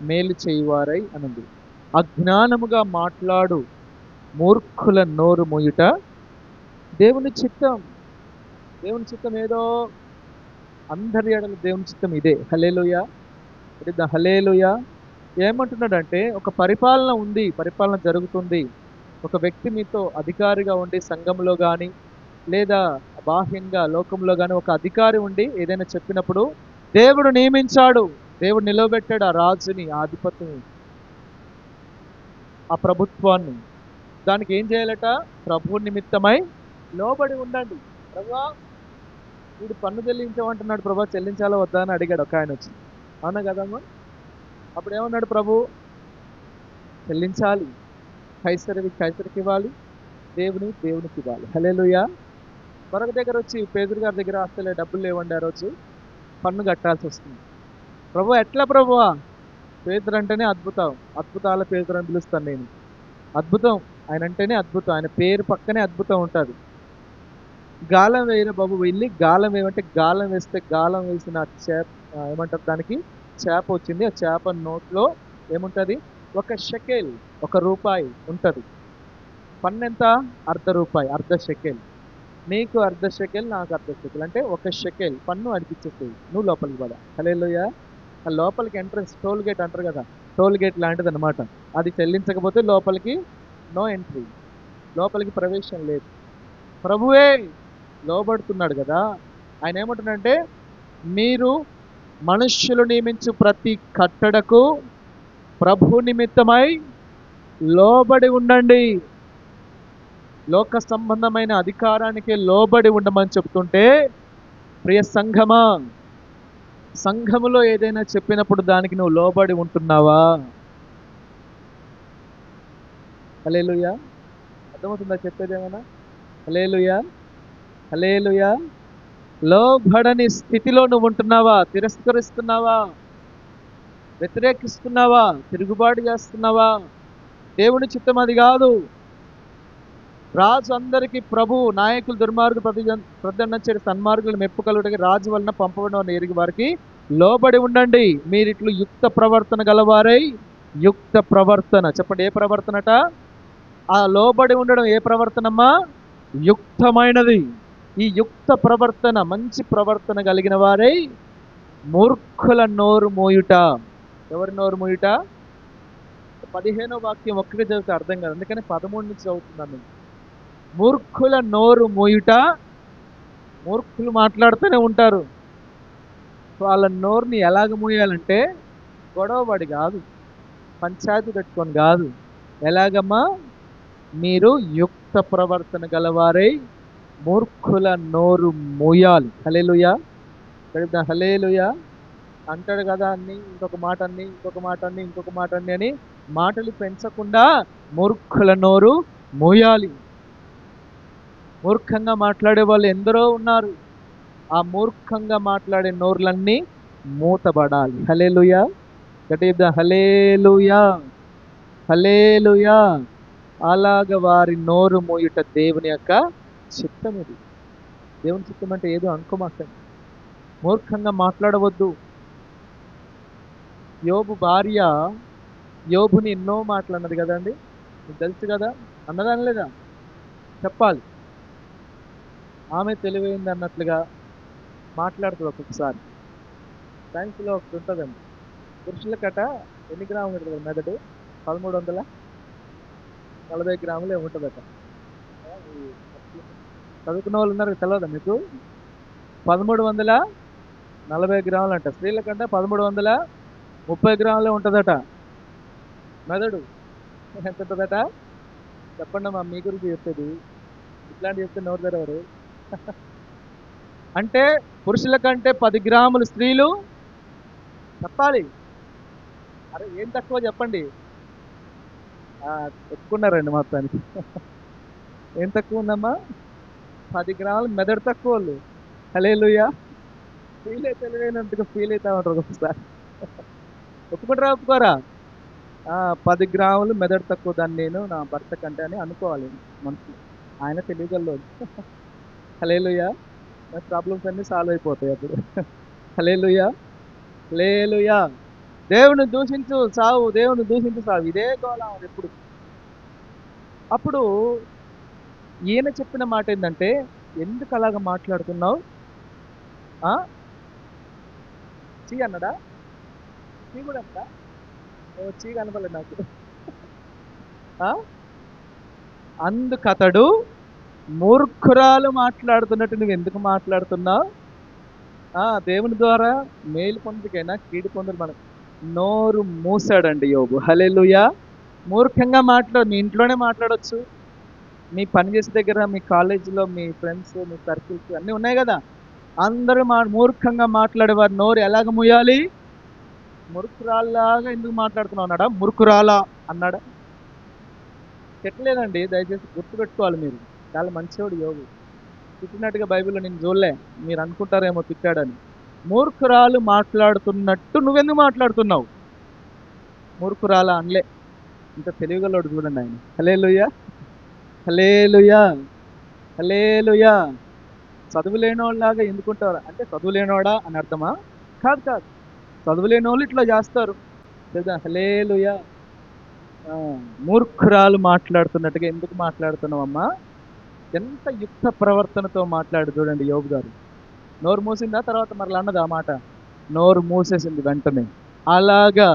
Speaker 1: మేలు చేయువారై అనండి. అజ్ఞానముగా మాట్లాడు మూర్ఖుల నోరు మూయుట దేవుని చిత్తం. దేవుని చిత్తం ఏదో, అందరి ఎడల దేవుని చిత్తం ఇదే. హల్లెలూయా, హల్లెలూయా. ఏమంటున్నాడంటే, ఒక పరిపాలన ఉంది, పరిపాలన జరుగుతుంది. ఒక వ్యక్తి మీతో అధికారిగా ఉండి సంఘంలో కానీ లేదా బాహ్యంగా లోకంలో కానీ ఒక అధికారి ఉండి ఏదైనా చెప్పినప్పుడు దేవుడు నియమించాడు, దేవుడు నిలవబెట్టాడు ఆ రాజుని, ఆ అధిపతిని, ఆ ప్రభుత్వాన్ని. దానికి ఏం చేయాలట? ప్రభు నిమిత్తమై లోబడి ఉండండి. ప్రభువా, వీడు పన్ను చెల్లించమంటున్నాడు, ప్రభా చెల్లించాలా వద్దా అని అడిగాడు ఒక ఆయన వచ్చి. అవునా కదమ్మా? అప్పుడు ఏమన్నాడు ప్రభు? చెల్లించాలి. కైసరికి కైసరికి ఇవ్వాలి, దేవునికి ఇవ్వాలి. హల్లెలూయా. మరొక దగ్గర వచ్చి పేదరు గారి దగ్గర అసలే డబ్బులు లేవండి, ఆ రోజు పన్ను కట్టాల్సి వస్తుంది. ప్రభు ఎట్లా ప్రభువా? పేదరు అంటేనే అద్భుతం, అద్భుతాల పేదరు అని పిలుస్తాను నేను. అద్భుతం ఆయన అంటేనే అద్భుతం, ఆయన పేరు పక్కనే అద్భుతం ఉంటుంది. గాలం వేయన బాబు, వెళ్ళి గాలం వేయమంటే గాలం వేస్తే గాలం వేసిన చేప, ఏమంటారు దానికి, చేప వచ్చింది. ఆ చేప నోట్లో ఏముంటుంది? 1 షెకెల్, 1 రూపాయి ఉంటుంది. పన్ను ఎంత? ₹1/2, అర్ధ షెకెల్. నీకు అర్ధ షెకెల్, నాకు అర్ధ షెకెల్, అంటే 1 షెకెల్ పన్ను అడిగిచ్చేసేది, నువ్వు లోపలికి పద. హల్లెలూయా. ఆ లోపలికి ఎంట్రన్స్, టోల్ గేట్ అంటారు కదా, టోల్ గేట్ లాంటిది అనమాట. అది చెల్లించకపోతే లోపలికి నో ఎంట్రీ, లోపలికి ప్రవేశం లేదు. ప్రభువే లోబడుతున్నాడు కదా. ఆయన ఏమంటున్నాడంటే, మీరు మనుష్యులు నియమించు ప్రతి కట్టడకు ప్రభు నిమిత్తమై లోబడి ఉండండి. లోక సంబంధమైన అధికారానికి లోబడి ఉండమని చెప్తుంటే, ప్రియ సంఘమా, సంఘములో ఏదైనా చెప్పినప్పుడు దానికి నువ్వు లోబడి ఉంటున్నావా? హల్లెలూయా. అర్థమవుతుందా చెప్పేది ఏమైనా? హల్లెలూయా, హల్లెలూయా. లోబడని స్థితిలో నువ్వు ఉంటున్నావా? తిరస్కరిస్తున్నావా? వ్యతిరేకిస్తున్నావా? తిరుగుబాటు చేస్తున్నావా? దేవుని చిత్తం అది కాదు. రాజు అందరికీ ప్రభు, నాయకులు దుర్మార్గు ప్రతిదండించే సన్మార్గులు మెప్పు కలుగుటకి రాజు వలన పంపబడిన ఎరిగి వారికి లోబడి ఉండండి. మీరిట్లు యుక్త ప్రవర్తన గలవారై, యుక్త ప్రవర్తన చెప్పండి. ఏ ప్రవర్తనట? ఆ లోబడి ఉండడం ఏ ప్రవర్తనమ్మా? యుక్తమైనది. ఈ యుక్త ప్రవర్తన, మంచి ప్రవర్తన కలిగిన వారై మూర్ఖుల నోరు మోయుట. ఎవరి నోరు మోయుట? 15వ వాక్యం ఒక్కగా చదివితే అర్థం కాదు, అందుకని 13 నుంచి చదువుతున్నాను. మూర్ఖుల నోరు మోయుట. మూర్ఖులు మాట్లాడుతూనే ఉంటారు. వాళ్ళ నోరుని ఎలాగ మోయాలంటే, గొడవపడి కాదు, పంచాయతీ పెట్టుకొని కాదు. ఎలాగమ్మా? మీరు యుక్త ప్రవర్తన గలవారై మూర్ఖుల నోరు మోయాలి. హల్లెలూయా, హల్లెలూయా. అంటాడు కదా అన్ని, ఇంకొక మాట అన్ని, ఇంకొక మాట అన్ని, ఇంకొక మాట అన్ని అని మాటలు పెంచకుండా మూర్ఖుల నోరు మోయాలి. మూర్ఖంగా మాట్లాడే వాళ్ళు ఎందరో ఉన్నారు. ఆ మూర్ఖంగా మాట్లాడే నోర్లన్నీ మూతబడాలి. హల్లెలూయా, గట్టిగా హల్లెలూయా, హల్లెలూయా. అలాగ వారి నోరు మోయుట దేవుని యొక్క చిత్తం. ఇది దేవుని చిత్తం అంటే ఏదో అనుకోమాకండి. మూర్ఖంగా మాట్లాడవద్దు. యోబు భార్య యోబుని ఎన్నో మాట్లాడినది కదండి, మీకు తెలుసు కదా. అన్నదాని లేదా? చెప్పాలి. ఆమె తెలివైంది అన్నట్లుగా మాట్లాడుతుంది ఒక్కొక్కసారి. సైన్స్లో ఒకటి ఉంటుందండి, పురుషుల కట ఎన్ని గ్రాములు ఉంటుంది మెదడు? 1340 గ్రాములు ఏముంటుందట. చదువుకున్న వాళ్ళు ఉన్నారు, తెలియదా మీకు? 1340 గ్రాములు అంట. స్త్రీల కంటే 1330 గ్రాములే ఉంటుందట మెదడు. ఎంత ఉంటుందట చెప్పండి అమ్మా, మీ గురించి చెప్పేది. ఇట్లాంటి చెప్తే నోరు తెరవరు. అంటే పురుషుల కంటే 10 గ్రాములు స్త్రీలు చెప్పాలి. అరే ఏం తక్కువ చెప్పండి. ఒప్పుకున్నారండి మొత్తానికి. ఏం తక్కువ ఉందమ్మా? 10 గ్రాములు మెదడు తక్కువ వాళ్ళు. హల్లెలూయా. ఫీల్ అయితే తెలివైనంతగా ఫీల్ అవుతా ఉంటారు ఒకసారి. ఒప్పుకుంటారా ఒప్పుకోరా? 10 గ్రాములు మెదడు తక్కువ దాన్ని నేను నా భర్త కంటే అని అనుకోవాలి మనసులో. ఆయన తెలియగలడు. హల్లెలూయా. నా ప్రాబ్లమ్స్ అన్నీ సాల్వ్ అయిపోతాయి అప్పుడు. హల్లెలూయా. హల్లెలూయా. దేవుని దూషించు సావు, దేవుని దూషించు సావు, ఇదే గోళం ఎప్పుడు. అప్పుడు ఈయన చెప్పిన మాట ఏంటంటే, ఎందుకు అలాగ మాట్లాడుతున్నావు? చీ అన్నాడా? చీ కూడా అన్నాడా? చీ కనపడలేదు నాకు. అందుకతడు మూర్ఖురాలు మాట్లాడుతున్నట్టు నువ్వు ఎందుకు మాట్లాడుతున్నావు? దేవుని ద్వారా మేలు పొందుకైనా కీడు పొందుకు మనకు నోరు మూసాడండి యోబు. హల్లెలూయా. మూర్ఖంగా మీ ఇంట్లోనే మాట్లాడవచ్చు, మీ పని చేసే దగ్గర, మీ కాలేజీలో, మీ ఫ్రెండ్స్, మీ సర్కిల్స్ అన్నీ ఉన్నాయి కదా. అందరూ మూర్ఖంగా మాట్లాడేవారు నోరు ఎలాగ మూయాలి? మురుకురాల్లాగా ఎందుకు మాట్లాడుతున్నావు అన్నాడా? మురుకురాలా అన్నాడా? తిట్టలేదండి, దయచేసి గుర్తుపెట్టుకోవాలి. మీరు చాలా మంచివాడు యోగు. తిట్టినట్టుగా బైబిల్లో నేను చూడలే, మీరు అనుకుంటారేమో తిట్టాడని. మూర్ఖురాలు మాట్లాడుతున్నట్టు నువ్వెందుకు మాట్లాడుతున్నావు? మూర్ఖురాలా అనలే. ఇంత తెలివిగలడు చూడండి ఆయన. హల్లెలూయా. హల్లెలూయా. హల్లెలూయా. చదువు లేనోళ్ళలాగా ఎందుకుంటారు అంటే చదువు లేనోడా అని అర్థమా? కాదు కాదు, చదువు లేని వాళ్ళు ఇట్లా చేస్తారు కదా. హల్లెలూయా. మూర్ఖురాలు మాట్లాడుతున్నట్టుగా ఎందుకు మాట్లాడుతున్నావమ్మా? ఎంత యుక్త ప్రవర్తనతో మాట్లాడు చూడండి యోబు గారు. నోరు మూసిందా? తర్వాత మరలా అన్నది ఆ మాట, నోరు మూసేసింది వెంటనే. అలాగా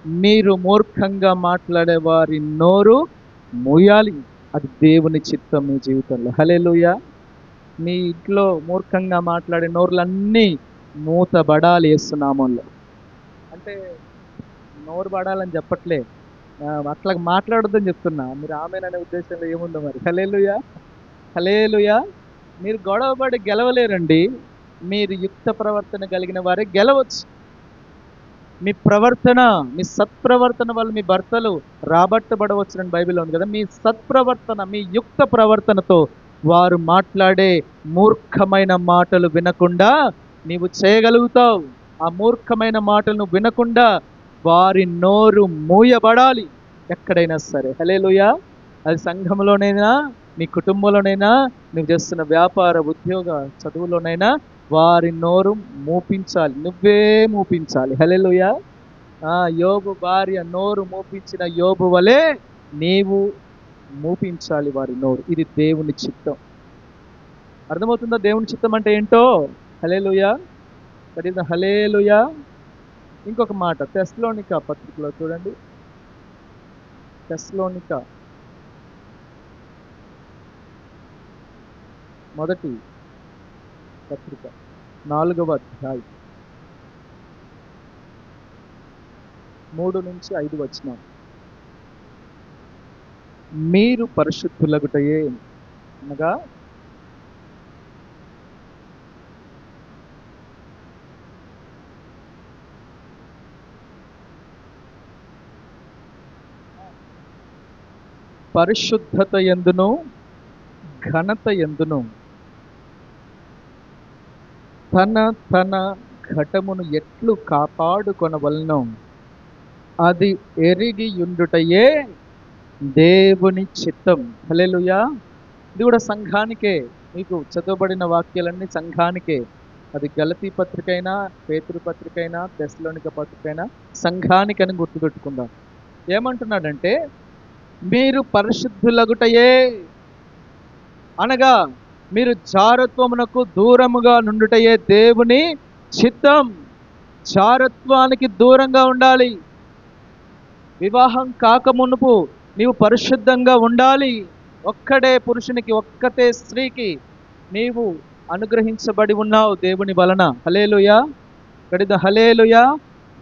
Speaker 1: మీరు మూర్ఖంగా మాట్లాడే వారి నోరు మూయాలి. అది దేవుని చిత్తం మీ జీవితంలో. హల్లెలూయా. మీ ఇంట్లో మూర్ఖంగా మాట్లాడే నోరులన్నీ మూతబడాలి యేసు నామములో. అంటే నోరు పడాలని చెప్పట్లే, అట్లా మాట్లాడొద్దని చెప్తున్నా. మీరు ఆమేననే ఉద్దేశంలో ఏముందో మరి. హల్లెలూయా. హల్లెలూయా. మీరు గొడవపడి గెలవలేరండి, మీరు యుక్త ప్రవర్తన కలిగిన వారే గెలవచ్చు. మీ ప్రవర్తన, మీ సత్ప్రవర్తన వల్ల మీ భర్తలు రాబట్టబడవచ్చునని బైబిల్లో ఉంది కదా. మీ సత్ప్రవర్తన, మీ యుక్త ప్రవర్తనతో వారు మాట్లాడే మూర్ఖమైన మాటలు వినకుండా నీవు చేయగలుగుతావు. ఆ మూర్ఖమైన మాటలను వినకుండా వారి నోరు మూయబడాలి ఎక్కడైనా సరే. హల్లెలూయా. అది సంఘంలోనైనా, నీ కుటుంబంలోనైనా, నువ్వు చేస్తున్న వ్యాపార, ఉద్యోగ, చదువులోనైనా వారి నోరు మూపించాలి, నువ్వే మూపించాలి. హల్లెలూయా. యోబు భార్య నోరు మూపించిన యోబు వలె నీవు మూపించాలి వారి నోరు. ఇది దేవుని చిత్తం. అర్థమవుతుందా దేవుని చిత్తం అంటే ఏంటో? హల్లెలూయా. హల్లెలూయా. ఇంకొక మాట తెస్సలోనిక పత్రికలో చూడండి. తెస్సలోనిక మొదటి పత్రిక 4వ అధ్యాయం 3-5 వచనం. మీరు పరిశుద్ధులగుటయే అనగా పరిశుద్ధత యందును ఘనత యందును తన ఘటమును ఎట్లు కాపాడుకొనవలెనో అది ఎరిగి యుండుటయే దేవుని చిత్తం. హల్లెలూయా. ఇది కూడా సంఘానికే. మీకు చదవబడిన వాక్యాలన్నీ సంఘానికే. అది గలతీ పత్రిక అయినా, పేతురు పత్రిక అయినా, తెస్సలోనిక పత్రిక అయినా సంఘానికని గుర్తుపెట్టుకుందాం. ఏమంటున్నాడంటే, మీరు పరిశుద్ధులగుటయే అనగా మీరు జారత్వమునకు దూరముగా నుండుటయే దేవుని చిత్తం. జారత్వానికి దూరంగా ఉండాలి. వివాహం కాక మునుపు నీవు పరిశుద్ధంగా ఉండాలి. ఒక్కడే పురుషునికి, ఒక్కతే స్త్రీకి నీవు అనుగ్రహించబడి ఉన్నావు దేవుని వలన. హల్లెలూయా, గడిద హల్లెలూయా.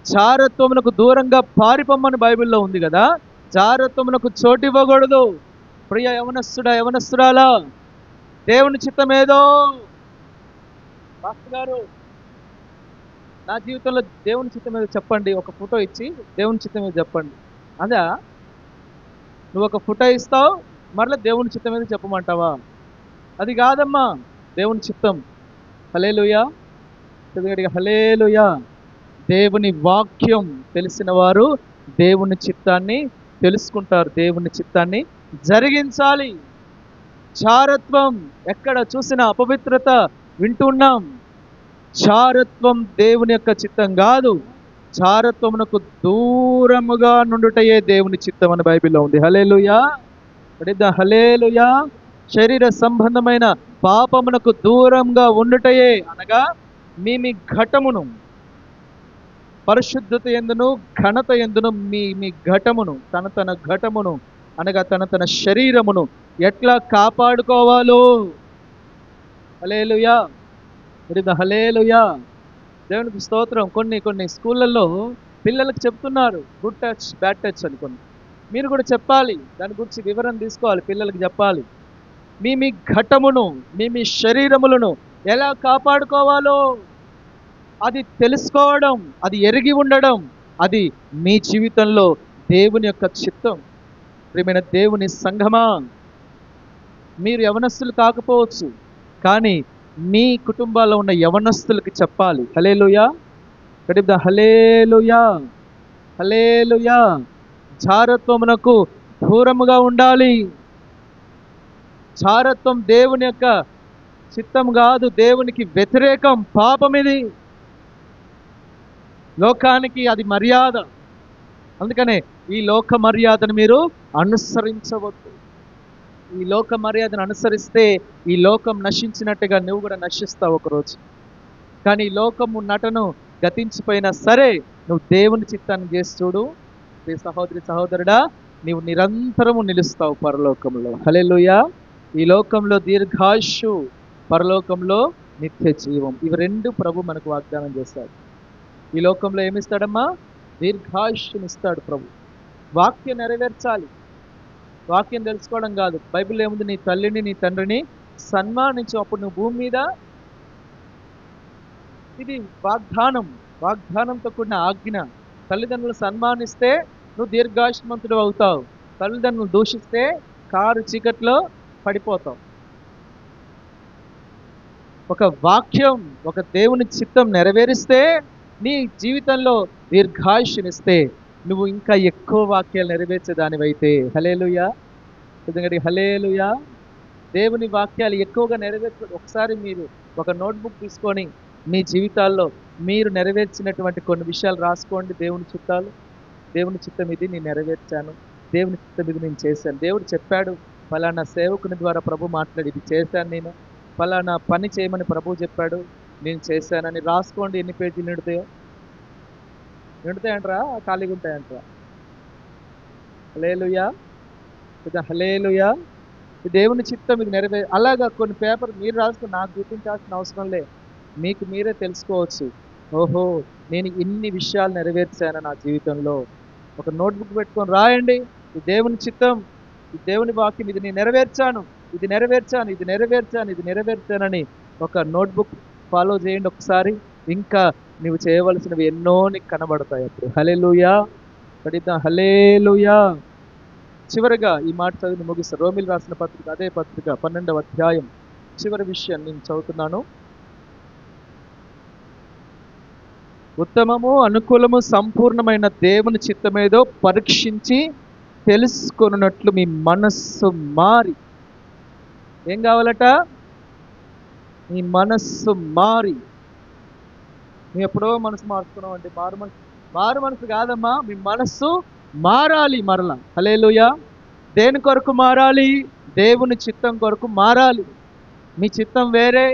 Speaker 1: జారత్వమునకు దూరంగా పారిపోమ్మని బైబిల్లో ఉంది కదా. జారత్వమునకు చోటు ఇవ్వకూడదు. ప్రియ యవనస్తుడా, యవనస్తురాలా, దేవుని చిత్తం ఏదో. మాస్టర్ గారు, నా జీవితంలో దేవుని చిత్తం ఏదో చెప్పండి. ఒక ఫోటో ఇచ్చి దేవుని చిత్తం ఏదో చెప్పండి. అదా, నువ్వు ఒక ఫోటో ఇస్తావు, మరలా దేవుని చిత్తం ఏదో చెప్పమంటావా? అది కాదమ్మా దేవుని చిత్తం. హల్లెలూయా, హల్లెలూయా. దేవుని వాక్యం తెలిసిన వారు దేవుని చిత్తాన్ని తెలుసుకుంటారు, దేవుని చిత్తాన్ని జరిగించాలి. చారత్వం ఎక్కడ చూసినా అపవిత్రత వింటున్నాం. చారత్వం దేవుని యొక్క చిత్తం కాదు. చారత్వమునకు దూరముగా నుండుటయే దేవుని చిత్తం అని బైబిల్లో ఉంది. హల్లెలూయా, హల్లెలూయా. శరీర సంబంధమైన పాపమునకు దూరంగా ఉండుటయే అనగా మీ ఘటమును, పరిశుద్ధత ఎందును ఘనత ఎందును మీ ఘటమును, తన ఘటమును అనగా తన శరీరమును ఎట్లా కాపాడుకోవాలో. హల్లెలూయా, హల్లెలూయా. దేవునికి స్తోత్రం. కొన్ని స్కూళ్ళల్లో పిల్లలకు చెప్తున్నారు గుడ్ టచ్, బ్యాడ్ టచ్ అని. మీరు కూడా చెప్పాలి, దాని గురించి వివరణ తీసుకోవాలి, పిల్లలకు చెప్పాలి. మీ ఘటమును, మీ శరీరములను ఎలా కాపాడుకోవాలో అది తెలుసుకోవడం, అది ఎరిగి ఉండడం, అది మీ జీవితంలో దేవుని యొక్క చిత్తం. ప్రియమైన దేవుని సంఘమా, మీరు యవనస్తులు కాకపోవచ్చు, కానీ మీ కుటుంబాల్లో ఉన్న యవనస్తులకి చెప్పాలి. హల్లెలూయా, గడిద్దా హల్లెలూయా, హల్లెలూయా. జారత్వమునకు దూరముగా ఉండాలి. జారత్వం దేవుని యొక్క చిత్తం కాదు, దేవునికి వ్యతిరేకం, పాపం. ఇది లోకానికి అది మర్యాద. అందుకనే ఈ లోక మర్యాదను మీరు అనుసరించవద్దు. ఈ లోక మర్యాదను అనుసరిస్తే ఈ లోకం నశించినట్టుగా నువ్వు కూడా నశిస్తావు ఒకరోజు. కానీ ఈ లోకము నటను గతించిపోయినా సరే, నువ్వు దేవుని చిత్తాన్ని చేసి చూడు, సహోదరి సహోదరుడా, నీవు నిరంతరము నిలుస్తావు పరలోకంలో. హల్లెలూయా. ఈ లోకంలో దీర్ఘాయుష్షు, పరలోకంలో నిత్య జీవం. ఇవి రెండు ప్రభు మనకు వాగ్దానం చేస్తాడు. ఈ లోకంలో ఏమిస్తాడమ్మా? దీర్ఘాయుష్యుని ఇస్తాడు ప్రభు. వాక్యం నెరవేర్చాలి. వాక్యం తెలుసుకోవడం కాదు. బైబిల్ ఏముంది? నీ తల్లిని నీ తండ్రిని సన్మానించు, అప్పుడు నువ్వు భూమి మీద. ఇది వాగ్దానం, వాగ్దానంతో కూడిన ఆజ్ఞ. తల్లిదండ్రులు సన్మానిస్తే నువ్వు దీర్ఘాయుష్మంతుడు అవుతావు. తల్లిదండ్రులు దూషిస్తే కారు చీకట్లో పడిపోతావు. ఒక వాక్యం, ఒక దేవుని చిత్తం నెరవేరిస్తే నీ జీవితంలో దీర్ఘాయుష్నిస్తే నువ్వు ఇంకా ఎక్కువ వాక్యాలు నెరవేర్చేదానివైతే. హల్లెలూయా, హల్లెలూయా. దేవుని వాక్యాలు ఎక్కువగా ఒకసారి మీరు ఒక నోట్బుక్ తీసుకొని మీ జీవితాల్లో మీరు నెరవేర్చినటువంటి కొన్ని విషయాలు రాసుకోండి. దేవుని చిత్తాలు, దేవుని చిత్తం ఇది నేను నెరవేర్చాను, దేవుని చిత్తం ఇది నేను చేశాను. దేవుడు చెప్పాడు, ఫలానా సేవకుని ద్వారా ప్రభు మాట్లాడి ఇది చేశాను, నేను ఫలానా పని చేయమని ప్రభు చెప్పాడు, నేను చేశానని రాసుకోండి. ఎన్ని పేజీలు నిండుతాయో? నిండుతాయంటరా, ఖాళీగా ఉంటాయంటరా? హల్లెలూయా, హల్లెలూయా. దేవుని చిత్తం ఇది అలాగా కొన్ని పేపర్ మీరు రాసుకుని నాకు గుర్తించాల్సిన అవసరం లే, మీకు మీరే తెలుసుకోవచ్చు. ఓహో, నేను ఇన్ని విషయాలు నెరవేర్చాను నా జీవితంలో. ఒక నోట్బుక్ పెట్టుకొని రాయండి, ఇది దేవుని చిత్తం, ఇది దేవుని వాక్యం, ఇది నేను నెరవేర్చాను, ఇది నెరవేర్చాను, ఇది నెరవేర్చాను, ఇది నెరవేర్చానని ఒక నోట్బుక్ ఫాలో చేయండి ఒకసారి. ఇంకా నువ్వు చేయవలసినవి ఎన్నో నీకు కనబడతాయి అప్పుడు. హల్లెలూయా, హల్లెలూయా. చివరిగా ఈ మాట చదివి ముగిస్తాను. రోమిలు రాసిన పత్రిక, అదే పత్రిక 12వ అధ్యాయం చివరి విషయం నేను చదువుతున్నాను. ఉత్తమము, అనుకూలము, సంపూర్ణమైన దేవుని చిత్తమేదో పరీక్షించి తెలుసుకొనున్నట్లు మీ మనస్సు మారి. ఏం కావాలట? మీ మనస్సు మారి. మేము ఎప్పుడో మనసు మార్చుకున్నాం అంటే మారు మనసు కాదమ్మా, మీ మనస్సు మారాలి మరలా. హల్లెలూయా. దేని కొరకు మారాలి? దేవుని చిత్తం కొరకు మారాలి. మీ చిత్తం వేరే,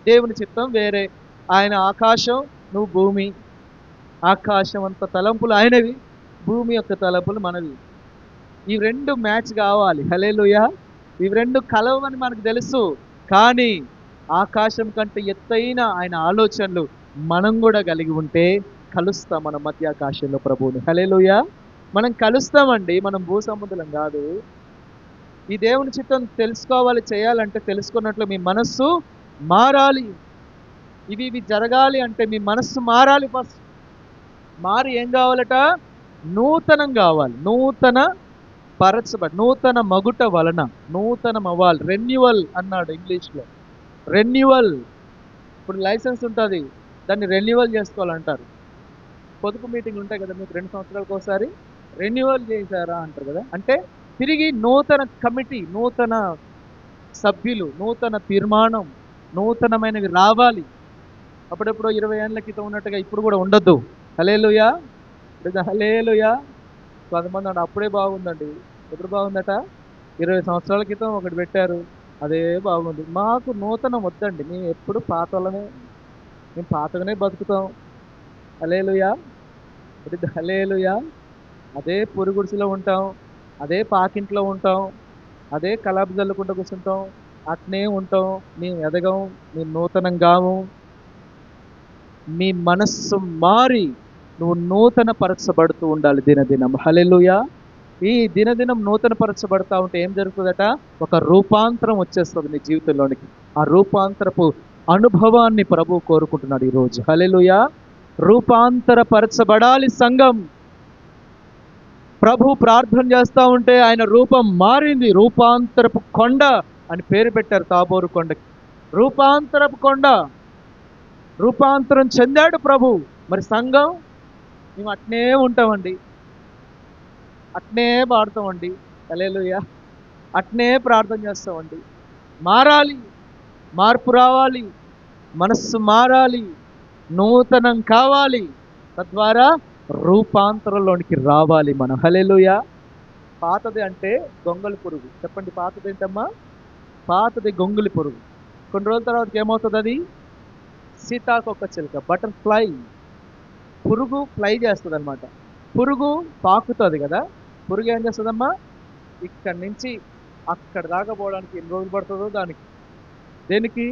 Speaker 1: దేవుని చిత్తం వేరే. ఆయన ఆకాశం, నువ్వు భూమి. ఆకాశం అంత తలంపులు ఆయనవి, భూమి యొక్క తలంపులు మనవి. ఈ రెండు మ్యాచ్ కావాలి. హల్లెలూయా. ఇవి రెండు కలవని మనకు తెలుసు, కానీ ఆకాశం కంటే ఎత్తైన ఆయన ఆలోచనలు మనం కూడా కలిగి ఉంటే కలుస్తాం మన మధ్యాకాశంలో ప్రభువుని. హల్లెలూయా. మనం కలుస్తామండి, మనం భూసముద్రం కాదు. ఈ దేవుని చిత్తం తెలుసుకోవాలి, చేయాలంటే తెలుసుకున్నట్లు మీ మనస్సు మారాలి. ఇవి జరగాలి అంటే మీ మనస్సు మారాలి. ఫస్ట్ మారి ఏం కావాలట? నూతనం కావాలి. నూతన మగుట వలన నూతనం అవ్వాలి. రెన్యువల్ అన్నాడు ఇంగ్లీష్లో. రెన్యువల్. ఇప్పుడు లైసెన్స్ ఉంటుంది, దాన్ని రెన్యువల్ చేసుకోవాలంటారు. పొదుపు మీటింగ్లు ఉంటాయి కదా మీకు, 2 సంవత్సరాలకు ఒకసారి రెన్యువల్ చేశారా అంటారు కదా. అంటే తిరిగి నూతన కమిటీ, నూతన సభ్యులు, నూతన తీర్మానం, నూతనమైనవి రావాలి. అప్పుడెప్పుడు 20 ఏళ్ళ క్రితం ఉన్నట్టుగా ఇప్పుడు కూడా ఉండొద్దు. హల్లెలూయా. హల్లెలూయా. కొంతమంది అంటే అప్పుడే బాగుందండి. ఎప్పుడు బాగుందట? 20 సంవత్సరాల క్రితం ఒకటి పెట్టారు, అదే బాగుంది. మాకు నూతనం వద్దండి, మేము ఎప్పుడు మేము పాతగానే బతుకుతాం. హల్లెలూయా. హల్లెలూయా. అదే పొరుగుడిసిలో ఉంటాం, అదే పాకింట్లో ఉంటాం, అదే కలాపు జల్లుకుంటూ కూర్చుంటాం, అట్నే ఉంటాం. మేము ఎదగం, మేము నూతనం కాము. మీ మనస్సు మారి నువ్వు నూతన పరచబడుతూ ఉండాలి దినదినం. హల్లెలూయా. ఈ దినదినం నూతన పరచబడతా ఉంటే ఏం జరుగుతుందట? ఒక రూపాంతరం వచ్చేస్తుంది నీ జీవితంలోనికి. ఆ రూపాంతరపు అనుభవాన్ని ప్రభు కోరుకుంటున్నాడు ఈరోజు. హల్లెలూయా. రూపాంతర పరచబడాలి సంఘం. ప్రభు ప్రార్థన చేస్తూ ఉంటే ఆయన రూపం మారింది. రూపాంతరపు కొండ అని పేరు పెట్టారు తాబోరు కొండకి. రూపాంతరపు కొండ. రూపాంతరం చెందాడు ప్రభు. మరి సంఘం మేము అట్నే ఉంటామండి, అట్నే పాడతామండి. హల్లెలూయా. అట్నే ప్రార్థన చేస్తామండి. మారాలి, మార్పు రావాలి, మనస్సు మారాలి, నూతనం కావాలి. తద్వారా రూపాంతరంలోనికి రావాలి మనం. హల్లెలూయా. పాతది అంటే గొంగళి పురుగు. చెప్పండి, పాతది ఏంటమ్మా? పాతది గొంగళి పురుగు. కొన్ని రోజుల తర్వాత ఏమవుతుంది? అది సీతాకొక చిలుక, బటర్ఫ్లై. పురుగు ఫ్లై చేస్తుంది అనమాట. పురుగు పాకుతుంది కదా. పురుగు ఏం చేస్తుందమ్మా? ఇక్కడి నుంచి అక్కడ దాకా పోవడానికి ఎన్ని రోజులు పడుతుందో దానికి. దేనికి?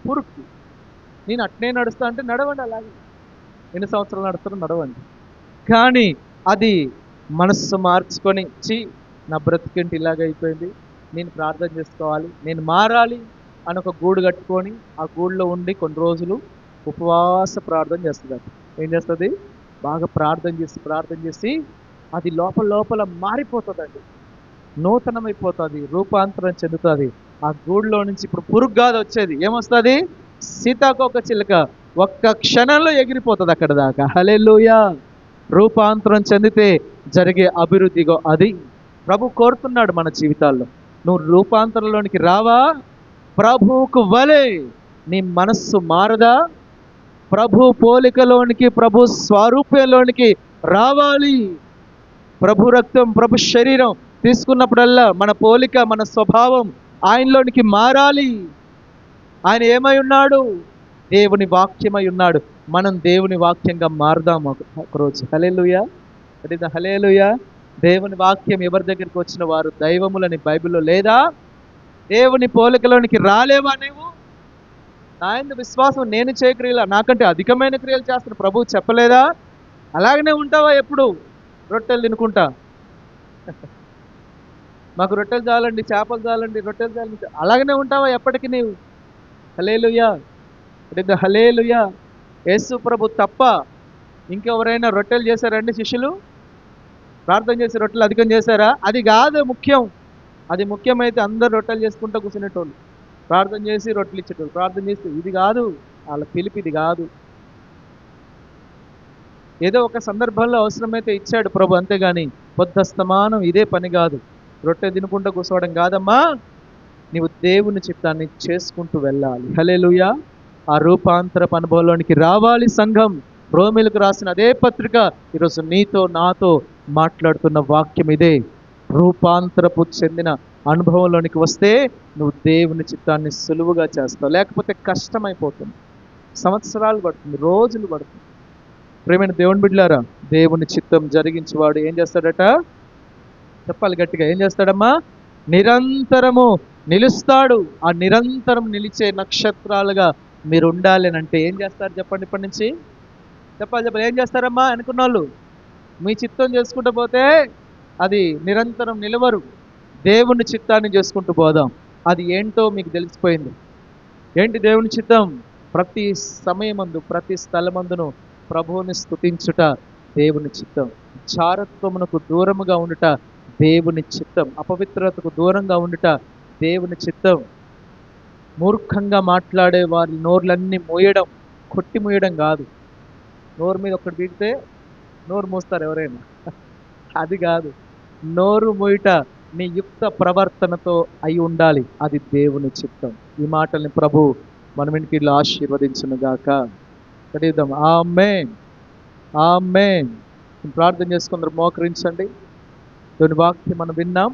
Speaker 1: పురుగుకి. నేను అట్నే నడుస్తా అంటే నడవండి, అలాగే ఎన్ని సంవత్సరాలు నడుస్తారో నడవండి. కానీ అది మనస్సు మార్చుకొని, నా బ్రతికేంటి ఇలాగైపోయింది, నేను ప్రార్థన చేసుకోవాలి, నేను మారాలి అని ఒక గూడు కట్టుకొని ఆ గూడులో ఉండి కొన్ని రోజులు ఉపవాస ప్రార్థన చేస్తుంది. ఏం చేస్తుంది? బాగా ప్రార్థన చేసి అది లోపల మారిపోతుందండి, నూతనమైపోతుంది, రూపాంతరం చెందుతుంది. ఆ గూడులో నుంచి ఇప్పుడు పురుగు కాదు వచ్చేది, ఏమొస్తుంది? సీతాకోక చిలుక. ఒక్క క్షణంలో ఎగిరిపోతుంది అక్కడ దాకా. హల్లెలూయా. రూపాంతరం చెందితే జరిగే అభివృద్ధిగో అది ప్రభు కోరుతున్నాడు మన జీవితాల్లో. నువ్వు రూపాంతరంలోనికి రావా? ప్రభువుకు వలె నీ మనస్సు మారదా? ప్రభు పోలికలోనికి, ప్రభు స్వరూపంలోనికి రావాలి. ప్రభు రక్తం, ప్రభు శరీరం తీసుకున్నప్పుడల్లా మన పోలిక, మన స్వభావం ఆయనలోనికి మారాలి. ఆయన ఏమై ఉన్నాడు? దేవుని వాక్యమై ఉన్నాడు. మనం దేవుని వాక్యంగా మారుదాం ఒకరోజు. హల్లెలూయా. హల్లెలూయా. దేవుని వాక్యం ఎవరి దగ్గరికి వచ్చిన వారు దైవములని బైబిల్లో లేదా? దేవుని పోలికలోనికి రాలేవా నీవు? ఆయన విశ్వాసం నేను చేయ క్రియలు నాకంటే అధికమైన క్రియలు చేస్తాను ప్రభువు చెప్పలేదా? అలాగనే ఉంటావా ఎప్పుడు? రొట్టెలు తినుకుంటా, మాకు రొట్టెలు చాలండి, చేపలు చాలండి, రొట్టెలు చాలండి, అలాగనే ఉంటావా ఎప్పటికీ నీవు? హల్లెలూయా. హల్లెలూయా. యేసు ప్రభు తప్ప ఇంకెవరైనా రొట్టెలు చేశారండి? శిష్యులు ప్రార్థన చేసి రొట్టెలు అధికం చేశారా? అది కాదు ముఖ్యం. అది ముఖ్యమైతే అందరు రొట్టెలు చేసుకుంటూ కూర్చునేటోళ్ళు, ప్రార్థన చేసి రొట్టెలు ఇచ్చేటోళ్ళు, ప్రార్థన చేసి. ఇది కాదు వాళ్ళ పిలిపి, ఇది కాదు. ఏదో ఒక సందర్భంలో అవసరమైతే ఇచ్చాడు ప్రభు, అంతేగాని పొద్దస్తమానం ఇదే పని కాదు. రొట్టె తినుకుంటూ కూర్చోవడం కాదమ్మా. నీవు దేవుని చిత్తాన్ని చేసుకుంటూ వెళ్ళాలి. హల్లెలూయా. ఆ రూపాంతరపు అనుభవంలోనికి రావాలి సంఘం. రోమీలకు రాసిన అదే పత్రిక ఈరోజు నీతో నాతో మాట్లాడుతున్న వాక్యం ఇదే. రూపాంతరపు చెందిన అనుభవంలోనికి వస్తే నువ్వు దేవుని చిత్తాన్ని సులువుగా చేస్తావు. లేకపోతే కష్టమైపోతుంది, సంవత్సరాలు పడుతుంది, రోజులు పడుతుంది. ప్రేమైన దేవుని బిడ్డలారా, దేవుని చిత్తం జరిగించేవాడు ఏం చేస్తాడట? చెప్పాలి గట్టిగా, ఏం చేస్తాడమ్మా? నిరంతరము నిలుస్తాడు. ఆ నిరంతరం నిలిచే నక్షత్రాలుగా మీరు ఉండాలి అని అంటే ఏం చేస్తారు చెప్పండి? ఇప్పటి నుంచి చెప్పాలి. ఏం చేస్తారమ్మా అనుకున్న వాళ్ళు? మీ చిత్తం చేసుకుంటూ పోతే అది నిరంతరం నిలవరు. దేవుని చిత్తాన్ని చేసుకుంటూ పోదాం. అది ఏంటో మీకు తెలిసిపోయింది. ఏంటి దేవుని చిత్తం? ప్రతి సమయమందు, ప్రతి స్థలమందును ప్రభువుని స్తుతించుట దేవుని చిత్తం. చారత్వమునకు దూరముగా ఉండుట దేవుని చిత్తం. అపవిత్రతకు దూరంగా ఉండుట దేవుని చిత్తం. మూర్ఖంగా మాట్లాడే వారి నోర్లన్నీ మూయడం, కొట్టి మూయడం కాదు. నోరు మీద ఒక్కటి బీగితే నోరు మూస్తారు ఎవరైనా, అది కాదు. నోరు మూయట నీ యుక్త ప్రవర్తనతో అయి ఉండాలి. అది దేవుని చిత్తం. ఈ మాటల్ని ప్రభు మన ఇంటికి ఆశీర్వదించును గాక. చదివిద్దాం. ఆమేన్, ఆమేన్. ప్రార్థన చేసుకుందరు, మోకరించండి. దేవుని వాక్యం మనం విన్నాం.